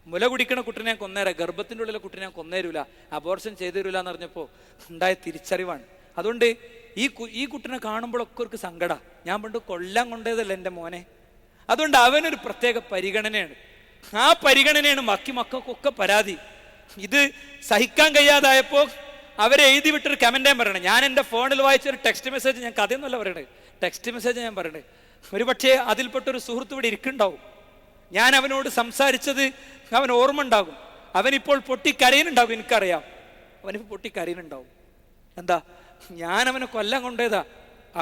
മുല കുടിക്കണ കുട്ടിനെ ഞാൻ കൊന്നേരാം, ഗർഭത്തിൻ്റെ ഉള്ളിലെ കുട്ടിനെ ഞാൻ കൊന്നേരൂല, അബോർഷൻ ചെയ്തു തരൂല എന്ന് പറഞ്ഞപ്പോൾ ഉണ്ടായ തിരിച്ചറിവാണ്. അതുകൊണ്ട് ഈ കുട്ടിനെ കാണുമ്പോഴൊക്കെ ഒരു സങ്കട. ഞാൻ പണ്ട് കൊല്ലാൻ കൊണ്ടതല്ല എൻ്റെ മോനെ. അതുകൊണ്ട് അവനൊരു പ്രത്യേക പരിഗണനയാണ്. ആ പരിഗണനയാണ് ബാക്കി മക്കൾക്കൊക്കെ പരാതി. ഇത് സഹിക്കാൻ കഴിയാതായപ്പോൾ അവരെ എഴുതി വിട്ടൊരു കമൻറ്റാൻ പറയണേ. ഞാൻ എൻ്റെ ഫോണിൽ വായിച്ചൊരു ടെക്സ്റ്റ് മെസ്സേജ്, ഞാൻ കഥയൊന്നുമല്ല പറയണേ, ടെക്സ്റ്റ് മെസ്സേജ് ഞാൻ പറയണേ. ഒരു പക്ഷേ അതിൽപ്പെട്ടൊരു സുഹൃത്ത് ഇവിടെ ഇരിക്കുന്നുണ്ടാവും. ഞാൻ അവനോട് സംസാരിച്ചത് അവൻ ഓർമ്മ ഉണ്ടാകും. അവനിപ്പോൾ പൊട്ടിക്കരയുന്നുണ്ടാവും, എനിക്കറിയാം. അവനിപ്പോൾ പൊട്ടിക്കരയുന്നുണ്ടാവും. എന്താ, ഞാൻ അവനെ കൊല്ലാൻ കൊണ്ടേതാ,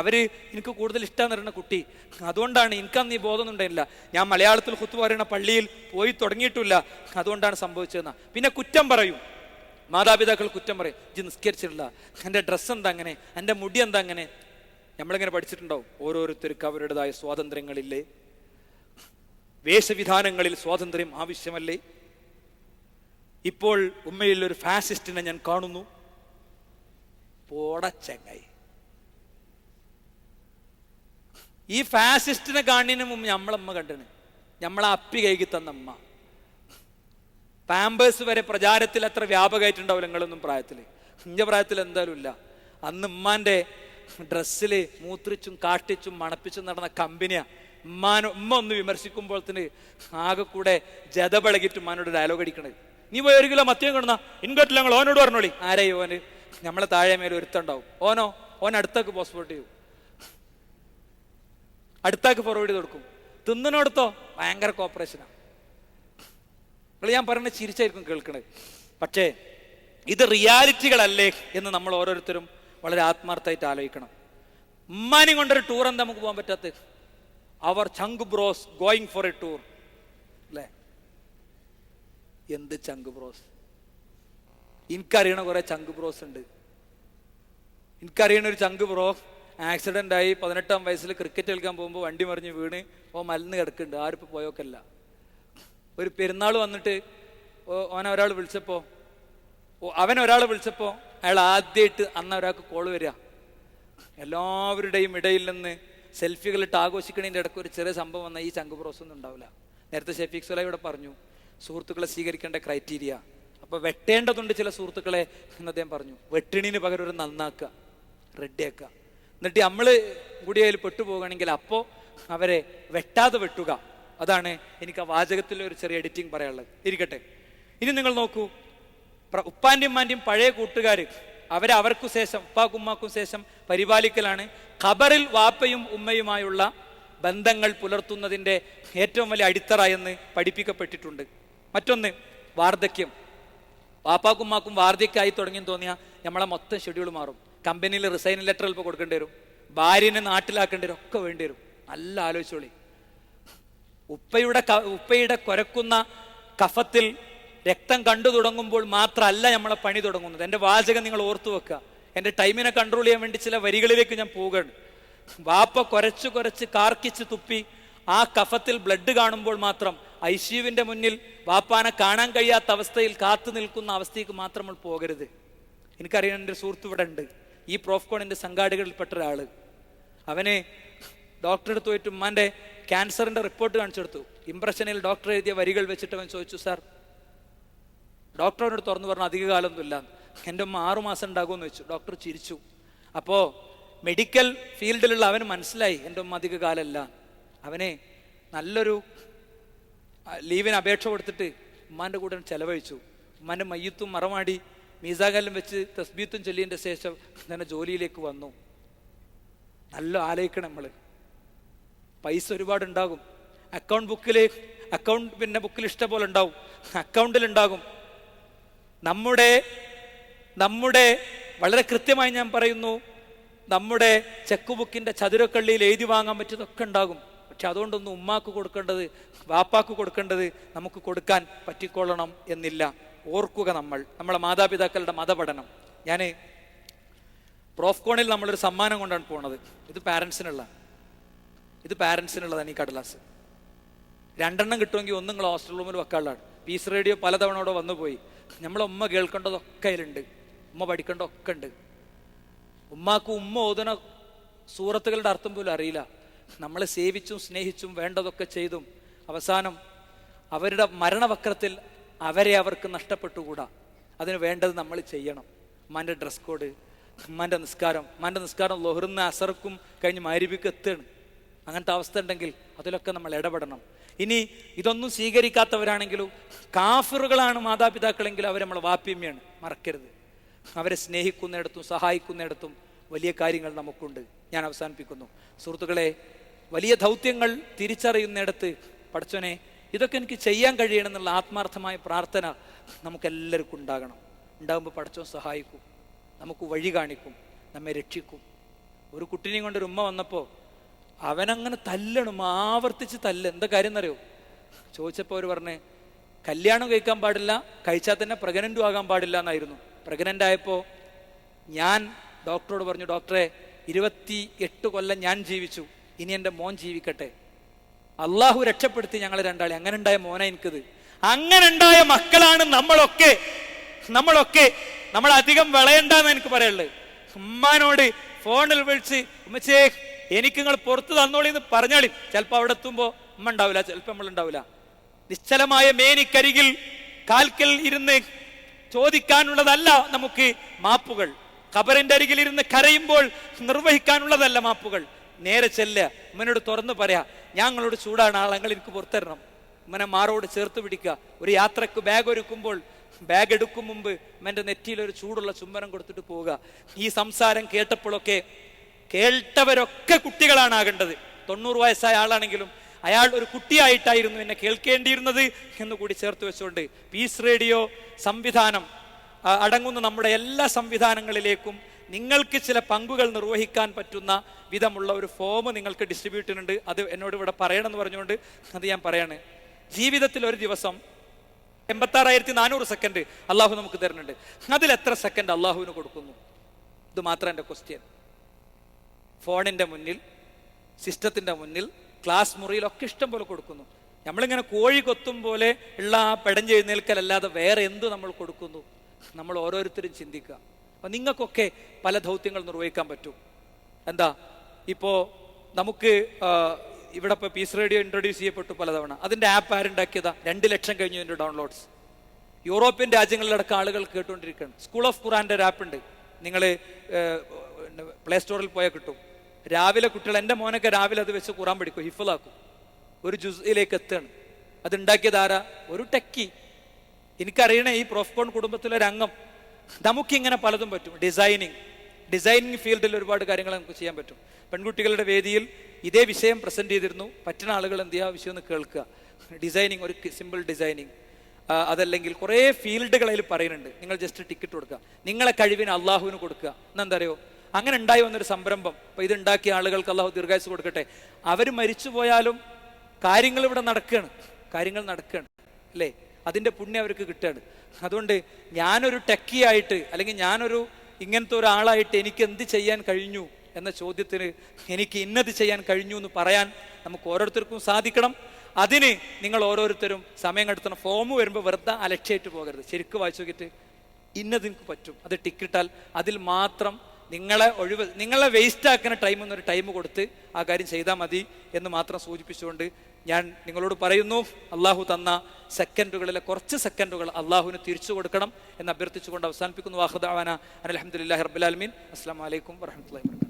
അവര് എനിക്ക് കൂടുതൽ ഇഷ്ടമെന്ന് പറയുന്ന കുട്ടി, അതുകൊണ്ടാണ്. എനിക്കന്ന് ഈ ബോധമൊന്നും ഉണ്ടായില്ല. ഞാൻ മലയാളത്തിൽ ഖുത്ബ പറയുന്ന പള്ളിയിൽ പോയി തുടങ്ങിയിട്ടില്ല, അതുകൊണ്ടാണ് സംഭവിച്ചതെന്നാ. പിന്നെ കുറ്റം പറയും. മാതാപിതാക്കൾ കുറ്റം പറയും, ഇജ്ജ് നിസ്കരിച്ചിട്ടില്ല, എൻ്റെ ഡ്രസ്സ് എന്താ അങ്ങനെ, എൻ്റെ മുടി എന്താ അങ്ങനെ. നമ്മളിങ്ങനെ പഠിച്ചിട്ടുണ്ടാവും, ഓരോരുത്തർക്ക് അവരുടേതായ സ്വാതന്ത്ര്യങ്ങളില്ലേ, വേഷവിധാനങ്ങളിൽ സ്വാതന്ത്ര്യം ആവശ്യമല്ലേ. ഇപ്പോൾ ഉമ്മയിൽ ഒരു ഫാസിസ്റ്റിനെ ഞാൻ കാണുന്നു. പോടച്ചങ്ങായി, ഈ ഫാസിസ്റ്റിനെ കാണുന്നതിന് മുമ്പ് നമ്മളമ്മ കണ്ടിന്, നമ്മളെ അപ്പി കൈകി തന്നമ്മ. പാമ്പേഴ്സ് വരെ പ്രചാരത്തിൽ അത്ര വ്യാപകമായിട്ടുണ്ടാവില്ല നിങ്ങളൊന്നും പ്രായത്തിൽ. ഇന്റെ പ്രായത്തിൽ എന്തായാലും ഇല്ല. അന്ന് ഉമ്മാന്റെ ഡ്രസ്സിൽ മൂത്രിച്ചും കാട്ടിച്ചും മണപ്പിച്ചും നടന്ന കമ്പനിയാ. ഉമ്മ ഒന്ന് വിമർശിക്കുമ്പോൾ തന്നെ ആകെ കൂടെ ജതപളകിട്ട് ഉമ്മാനോട് ഡയലോഗ് അടിക്കണത്. നീ പോയി 1 കിലോ മത്തിയം കൊണ്ടുവന്നാ ഇൻകോട്ടില്ല, ഞങ്ങൾ ഓനോട് പറഞ്ഞോളി. ആരായി ഓന്? നമ്മളെ താഴെ മേലെ ഒരുത്തുണ്ടാവും. ഓൻ അടുത്തേക്ക് പോസ്പോർട്ട് ചെയ്യും, അടുത്താക്ക് ഫോർവേഡ് ചെയ്ത് കൊടുക്കും. തിന്നനോടത്തോ ഭയങ്കര കോപ്പറേഷനാണ്. ഞാൻ പറഞ്ഞ ചിരിച്ചായിരിക്കും കേൾക്കണത്. പക്ഷേ ഇത് റിയാലിറ്റികളല്ലേ എന്ന് നമ്മൾ ഓരോരുത്തരും വളരെ ആത്മാർത്ഥമായിട്ട് ആലോചിക്കണം. ഉമ്മാനെയും കൊണ്ടൊരു ടൂർ എന്താ നമുക്ക് പോകാൻ പറ്റാത്ത? അവർ ചങ്ക് bros going for a tour അല്ലേ? എന്ത് ചങ്ക് ബ്രോസ്? എനിക്കറിയണ കുറെ ചങ്ക് ബ്രോസ് ഉണ്ട്. എനിക്കറിയണ ഒരു ചങ്ക് ബ്രോ ആക്സിഡന്റ് ആയി 18-ാം വയസ്സിൽ ക്രിക്കറ്റ് കളിക്കാൻ പോകുമ്പോൾ വണ്ടി മറിഞ്ഞ് വീണ് മലന്ന് കിടക്കുന്നുണ്ട്. ആരിപ്പോൾ പോയോക്കല്ല. ഒരു പെരുന്നാൾ വന്നിട്ട് അവനൊരാൾ വിളിച്ചപ്പോൾ അയാൾ ആദ്യമായിട്ട് അന്ന് ഒരാൾക്ക് കോള് വരിക. എല്ലാവരുടെയും ഇടയിൽ നിന്ന് സെൽഫികളിട്ട് ആഘോഷിക്കണതിൻ്റെ ഇടയ്ക്ക് ഒരു ചെറിയ സംഭവം വന്നാൽ ഈ ചങ്ക് ബ്രോസ് ഒന്നും ഉണ്ടാവില്ല. നേരത്തെ ഷെഫീഖ് സുലൈ ഇവിടെ പറഞ്ഞു സുഹൃത്തുക്കളെ സ്വീകരിക്കേണ്ട ക്രൈറ്റീരിയ. അപ്പോൾ വെട്ടേണ്ടതുണ്ട് ചില സുഹൃത്തുക്കളെ എന്ന് അദ്ദേഹം പറഞ്ഞു. വെട്ടിണിന് പകരം ഒരു നന്നാക്കുക, റെഡിയാക്കുക. എന്നിട്ട് നമ്മൾ കൂടി അതിൽ പെട്ടുപോകുകയാണെങ്കിൽ അപ്പോൾ അവരെ വെട്ടാതെ വെട്ടുക. അതാണ് എനിക്ക് ആ വാചകത്തിൽ ഒരു ചെറിയ എഡിറ്റിംഗ് പറയാനുള്ളത്. ഇരിക്കട്ടെ, ഇനി നിങ്ങൾ നോക്കൂ, ഉപ്പാൻ്റെയും ഉമ്മാൻ്റെയും പഴയ കൂട്ടുകാർ അവർക്കു ശേഷം ഉപ്പാക്കും ഉമ്മാക്കും ശേഷം പരിപാലിക്കലാണ് ഖബറിൽ വാപ്പയും ഉമ്മയുമായുള്ള ബന്ധങ്ങൾ പുലർത്തുന്നതിൻ്റെ ഏറ്റവും വലിയ അടിത്തറ എന്ന് പഠിപ്പിക്കപ്പെട്ടിട്ടുണ്ട്. മറ്റൊന്ന് വാർദ്ധക്യം. വാപ്പാക്കും ഉമ്മാക്കും വാർദ്ധക്യമായി തുടങ്ങിയെന്ന് തോന്നിയാൽ നമ്മളെ മൊത്തം ഷെഡ്യൂൾ മാറും. കമ്പനിയിൽ റിസൈൻ ലെറ്റർ ഇപ്പോൾ കൊടുക്കേണ്ടി വരും, ഭാര്യനെ നാട്ടിലാക്കേണ്ടി വരും, ഒക്കെ വേണ്ടി വരും. നല്ല ആലോചിച്ചോളി. ഉപ്പയുടെ കുരക്കുന്ന കഫത്തിൽ രക്തം കണ്ടു തുടങ്ങുമ്പോൾ മാത്രമല്ല നമ്മളെ പണി തുടങ്ങുന്നത്. എൻ്റെ വാചകം നിങ്ങൾ ഓർത്തു വെക്കുക. എൻ്റെ ടൈമിനെ കൺട്രോൾ ചെയ്യാൻ വേണ്ടി ചില വരികളിലേക്ക് ഞാൻ പോവുകയാണ്. വാപ്പ കുരച്ച് കാർക്കിച്ച് തുപ്പി ആ കഫത്തിൽ ബ്ലഡ് കാണുമ്പോൾ മാത്രം ഐസിയുവിൻ്റെ മുന്നിൽ വാപ്പാനെ കാണാൻ കഴിയാത്ത അവസ്ഥയിൽ കാത്തു നിൽക്കുന്ന അവസ്ഥയ്ക്ക് മാത്രം നമ്മൾ പോകരുത്. എനിക്കറിയാൻ എൻ്റെ സുഹൃത്ത് ഇവിടെ ഉണ്ട്, ഈ പ്രോഫ്കോണിൻ്റെ സംഘാടകരിൽപ്പെട്ട ഒരാൾ. അവന് ഡോക്ടറെ അടുത്ത് പോയിട്ട് ഉമ്മാൻ്റെ ക്യാൻസറിൻ്റെ റിപ്പോർട്ട് കാണിച്ചു കൊടുത്തു. ഇംപ്രഷനിൽ ഡോക്ടർ എഴുതിയ വരികൾ വെച്ചിട്ട് അവൻ ചോദിച്ചു, സാർ ഡോക്ടർ അവനോട് തുറന്നു പറഞ്ഞു അധിക കാലമൊന്നുമില്ല, എൻ്റെ ഉമ്മ 6 മാസം ഉണ്ടാകുമെന്ന് വെച്ചു. ഡോക്ടർ ചിരിച്ചു. അപ്പോൾ മെഡിക്കൽ ഫീൽഡിലുള്ള അവന് മനസ്സിലായി എൻ്റെ ഉമ്മ അധിക കാലമല്ല. അവനെ നല്ലൊരു ലീവിന് അപേക്ഷ കൊടുത്തിട്ട് ഉമ്മാൻ്റെ കൂടെ ചെലവഴിച്ചു. ഉമ്മാൻ്റെ മയ്യത്തും മറമാടി മീസാകാലം വെച്ച് തസ്ബീത്തും ചൊല്ലിയതിൻ്റെ ശേഷം തന്നെ ജോലിയിലേക്ക് വന്നു. നല്ല ആലോചിക്കണം നമ്മൾ. പൈസ ഒരുപാടുണ്ടാകും, അക്കൗണ്ട് ബുക്കിൽ ഇഷ്ടം പോലെ ഉണ്ടാവും, അക്കൗണ്ടിലുണ്ടാകും. നമ്മുടെ വളരെ കൃത്യമായി ഞാൻ പറയുന്നു, നമ്മുടെ ചെക്ക് ബുക്കിൻ്റെ ചതുരക്കള്ളിയിൽ എഴുതി വാങ്ങാൻ പറ്റിയതൊക്കെ ഉണ്ടാകും. പക്ഷെ അതുകൊണ്ടൊന്നും ഉമ്മാക്ക് കൊടുക്കേണ്ടത് വാപ്പാക്ക് കൊടുക്കേണ്ടത് നമുക്ക് കൊടുക്കാൻ പറ്റിക്കൊള്ളണം എന്നില്ല. ഓർക്കുക നമ്മളെ മാതാപിതാക്കളുടെ മതപഠനം. ഞാൻ പ്രോഫ്കോണിൽ നമ്മളൊരു സമ്മാനം കൊണ്ടാണ് പോണത്. ഇത് പാരൻസിനുള്ളതാണ് ഈ കടലാസ്. 2 എണ്ണം കിട്ടുമെങ്കിൽ 1 നിങ്ങൾ ഹോസ്റ്റൽ റൂമിൽ വെക്കാനുള്ളതാണ്. പീസ് റേഡിയോ പലതവണ അവിടെ വന്നുപോയി. നമ്മളെ ഉമ്മ കേൾക്കേണ്ടതൊക്കെ അതിലുണ്ട്, ഉമ്മ പഠിക്കേണ്ടതൊക്കെ ഉണ്ട്. ഉമ്മാക്ക് ഉമ്മ ഓതുന്ന സൂറത്തുകളുടെ അർത്ഥം പോലും അറിയില്ല. നമ്മളെ സേവിച്ചും സ്നേഹിച്ചും വേണ്ടതൊക്കെ ചെയ്തും അവസാനം അവരുടെ മരണവക്രത്തിൽ അവർക്ക് നഷ്ടപ്പെട്ടുകൂടാ. അതിന് വേണ്ടത് നമ്മൾ ചെയ്യണം. ഉമ്മാൻ്റെ ഡ്രസ് കോഡ്, ഉമ്മാൻ്റെ നിസ്കാരം ലൊഹറിന്ന് അസർക്കും കഴിഞ്ഞ് മഗ്‌രിബിക്ക് എത്തുകയാണ്. അങ്ങനത്തെ അവസ്ഥ ഉണ്ടെങ്കിൽ അതിലൊക്കെ നമ്മൾ ഇടപെടണം. ഇനി ഇതൊന്നും സ്വീകരിക്കാത്തവരാണെങ്കിലും കാഫിറുകളാണ് മാതാപിതാക്കളെങ്കിലും അവർ നമ്മളെ വാപ്പിയമ്മയാണ്, മറക്കരുത്. അവരെ സ്നേഹിക്കുന്നിടത്തും സഹായിക്കുന്നിടത്തും വലിയ കാര്യങ്ങൾ നമുക്കുണ്ട്. ഞാൻ അവസാനിപ്പിക്കുന്നു. സുഹൃത്തുക്കളെ, വലിയ ദൗത്യങ്ങൾ തിരിച്ചറിയുന്നിടത്ത് പടച്ചോനെ ഇതൊക്കെ എനിക്ക് ചെയ്യാൻ കഴിയണമെന്നുള്ള ആത്മാർത്ഥമായ പ്രാർത്ഥന നമുക്കെല്ലാവർക്കും ഉണ്ടാകുമ്പോൾ പടച്ചോൻ സഹായിക്കും, നമുക്ക് വഴി കാണിക്കും, നമ്മെ രക്ഷിക്കും. ഒരു കുട്ടിനെയും കൊണ്ടൊരു ഉമ്മ വന്നപ്പോൾ അവനങ്ങനെ തല്ലണം, ആവർത്തിച്ച് എന്താ കാര്യം എന്നറിയോ ചോദിച്ചപ്പോൾ അവർ പറഞ്ഞേ, കല്യാണം കഴിക്കാൻ പാടില്ല, കഴിച്ചാൽ തന്നെ പ്രഗ്നൻറ്റും ആകാൻ പാടില്ല എന്നായിരുന്നു. പ്രഗ്നൻ്റ് ആയപ്പോൾ ഞാൻ ഡോക്ടറോട് പറഞ്ഞു, ഡോക്ടറെ 28 കൊല്ലം ഞാൻ ജീവിച്ചു, ഇനി എൻ്റെ മോൻ ജീവിക്കട്ടെ. അള്ളാഹു രക്ഷപ്പെടുത്തി ഞങ്ങൾ രണ്ടാളെ. അങ്ങനെ ഉണ്ടായ മോനെ എനിക്കത്. അങ്ങനെ ഉണ്ടായ മക്കളാണ് നമ്മളൊക്കെ. നമ്മൾ അധികം വിളയണ്ടെന്ന് എനിക്ക് പറയുള്ളത്. ഉമ്മാനോട് ഫോണിൽ വിളിച്ച് ഉമ്മച്ചേ എനിക്ക് നിങ്ങൾ പുറത്ത് തന്നോളി എന്ന് പറഞ്ഞാളി. ചിലപ്പോൾ അവിടെ എത്തുമ്പോൾ ഉമ്മ ഉണ്ടാവില്ല, ചിലപ്പോൾ നമ്മളുണ്ടാവില്ല. നിശ്ചലമായ മേനിക്കരികിൽ കാൽക്കൽ ഇരുന്ന് ചോദിക്കാനുള്ളതല്ല നമുക്ക് മാപ്പുകൾ. ഖബറിന്റെ അരികിൽ ഇരുന്ന് കരയുമ്പോൾ നിർവഹിക്കാനുള്ളതല്ല മാപ്പുകൾ. നേരെ ചെല്ലുക, ഉമ്മനോട് തുറന്ന് പറയാ, ഞങ്ങളോട് ചൂടാണ് ആളങ്ങൾ, എനിക്ക് പുറത്തരണം. ഉമ്മനെ മാറോട് ചേർത്ത് പിടിക്കുക. ഒരു യാത്രക്ക് ബാഗ് ഒരുക്കുമ്പോൾ ബാഗ് എടുക്കും മുമ്പ് ഉമ്മൻ്റെ നെറ്റിയിൽ ഒരു ചൂടുള്ള ചുംബനം കൊടുത്തിട്ട് പോവുക. ഈ സംസാരം കേട്ടപ്പോഴൊക്കെ കേട്ടവരൊക്കെ കുട്ടികളാണ് ആകേണ്ടത്. 90 വയസ്സായ ആളാണെങ്കിലും അയാൾ ഒരു കുട്ടിയായിട്ടായിരുന്നു എന്നെ കേൾക്കേണ്ടിയിരുന്നത് എന്ന് കൂടി ചേർത്ത് വെച്ചുകൊണ്ട് പീസ് റേഡിയോ സംവിധാനം അടങ്ങുന്ന നമ്മുടെ എല്ലാ സംവിധാനങ്ങളിലേക്കും നിങ്ങൾക്ക് ചില പങ്കുകൾ നിർവഹിക്കാൻ പറ്റുന്ന വിധമുള്ള ഒരു ഫോം നിങ്ങൾക്ക് ഡിസ്ട്രിബ്യൂട്ട് ചെയ്യുന്നുണ്ട്. അത് എന്നോട് ഇവിടെ പറയണമെന്ന് പറഞ്ഞുകൊണ്ട് അത് ഞാൻ പറയാണ്. ജീവിതത്തിൽ ഒരു ദിവസം 86,400 സെക്കൻഡ് അള്ളാഹു നമുക്ക് തരുന്നുണ്ട്. അതിൽ എത്ര സെക്കൻഡ് അള്ളാഹുവിന് കൊടുക്കുന്നു? ഇത് മാത്രം എൻ്റെ ക്വസ്റ്റ്യൻ. ഫോണിൻ്റെ മുന്നിൽ, സിസ്റ്റത്തിൻ്റെ മുന്നിൽ, ക്ലാസ് മുറിയിലൊക്കെ ഇഷ്ടം പോലെ കൊടുക്കുന്നു. നമ്മളിങ്ങനെ കോഴി കൊത്തും പോലെ ഉള്ള ആ പെടഞ്ഞെഴുന്നേൽക്കലല്ലാതെ വേറെ എന്ത് നമ്മൾ കൊടുക്കുന്നു? നമ്മൾ ഓരോരുത്തരും ചിന്തിക്കുക. അപ്പം നിങ്ങൾക്കൊക്കെ പല ദൗത്യങ്ങൾ നിർവഹിക്കാൻ പറ്റും. എന്താ, ഇപ്പോൾ നമുക്ക് ഇവിടെ ഇപ്പോൾ പീസ് റേഡിയോ ഇൻട്രൊഡ്യൂസ് ചെയ്യപ്പെട്ടു പലതവണ. അതിൻ്റെ ആപ്പ് ആരുണ്ടാക്കിയതാ? 2 ലക്ഷം കഴിഞ്ഞു ഇതിൻ്റെ ഡൗൺലോഡ്സ്. യൂറോപ്യൻ രാജ്യങ്ങളിലടക്കം ആളുകൾ കേട്ടുകൊണ്ടിരിക്കുകയാണ്. സ്കൂൾ ഓഫ് ഖുറാൻ്റെ ഒരു ആപ്പ് ഉണ്ട്, നിങ്ങൾ പ്ലേ സ്റ്റോറിൽ പോയാൽ കിട്ടും. രാവിലെ കുട്ടികൾ, എൻ്റെ മോനൊക്കെ രാവിലെ അത് വെച്ച് ഖുറാൻ പഠിക്കും, ഹിഫ്ളാക്കും, ഒരു ജുസ്ഇലേക്ക് എത്തുകയാണ്. അതുണ്ടാക്കിയത് ആരാ? ഒരു ടെക്കി. എനിക്കറിയണേ ഈ പ്രോഫ്കോൺ കുടുംബത്തിലൊരു അംഗം. നമുക്കിങ്ങനെ പലതും പറ്റും. ഡിസൈനിങ് ഫീൽഡിൽ ഒരുപാട് കാര്യങ്ങൾ നമുക്ക് ചെയ്യാൻ പറ്റും. പെൺകുട്ടികളുടെ വേദിയിൽ ഇതേ വിഷയം പ്രസന്റ് ചെയ്തിരുന്നു. പറ്റുന്ന ആളുകൾ എന്ത് ചെയ്യുക, വിഷയം ഒന്ന് കേൾക്കുക. ഡിസൈനിങ്, ഒരു സിമ്പിൾ ഡിസൈനിങ്, അതല്ലെങ്കിൽ കുറേ ഫീൽഡുകൾ അതിൽ പറയുന്നുണ്ട്. നിങ്ങൾ ജസ്റ്റ് ടിക്കറ്റ് കൊടുക്കുക, നിങ്ങളെ കഴിവിന് അള്ളാഹുവിന് കൊടുക്കുക. എന്നെന്താ അറിയോ, അങ്ങനെ ഉണ്ടായി വന്നൊരു സംരംഭം. അപ്പോൾ ഇതുണ്ടാക്കിയ ആളുകൾക്ക് അള്ളാഹു ദീർഘായുസ്സ് കൊടുക്കട്ടെ. അവർ മരിച്ചു പോയാലും കാര്യങ്ങൾ ഇവിടെ നടക്കുകയാണ്, അല്ലേ? അതിൻ്റെ പുണ്യം അവർക്ക് കിട്ടുകയാണ്. അതുകൊണ്ട് ഞാനൊരു ടെക്കിയായിട്ട്, അല്ലെങ്കിൽ ഞാനൊരു ഇങ്ങനത്തെ ഒരാളായിട്ട് എനിക്ക് എന്ത് ചെയ്യാൻ കഴിഞ്ഞു എന്ന ചോദ്യത്തിന് എനിക്ക് ഇന്നത് ചെയ്യാൻ കഴിഞ്ഞു എന്ന് പറയാൻ നമുക്ക് ഓരോരുത്തർക്കും സാധിക്കണം. അതിന് നിങ്ങൾ ഓരോരുത്തരും സമയം കണ്ടെത്തണം. ഫോം വരുമ്പോൾ വെറുതെ അലക്ഷ്യമായിട്ട് പോകരുത്. ശരിക്കും വായിച്ചു നോക്കിയിട്ട് ഇന്നത് എനിക്ക് പറ്റും, അത് ടിക്കിട്ടാൽ അതിൽ മാത്രം നിങ്ങളെ വേസ്റ്റ് ആക്കുന്ന ടൈം എന്നൊരു ടൈം കൊടുത്ത് ആ കാര്യം ചെയ്താൽ മതി എന്ന് മാത്രം സൂചിപ്പിച്ചുകൊണ്ട് ഞാൻ നിങ്ങളോട് പറയുന്നു, അള്ളാഹു തന്ന സെക്കൻഡുകളിലെ കുറച്ച് സെക്കൻഡുകൾ അള്ളാഹുവിന് തിരിച്ചു കൊടുക്കണം എന്ന് അഭ്യർത്ഥിച്ചുകൊണ്ട് അവസാനിപ്പിക്കുന്നു. വാഹുദാന അൽഹംദുലില്ലാഹി റബ്ബിൽ ആലമീൻ. അസ്സലാമു അലൈക്കും വറഹ്മത്തുള്ളാഹി വബറകാതുഹു.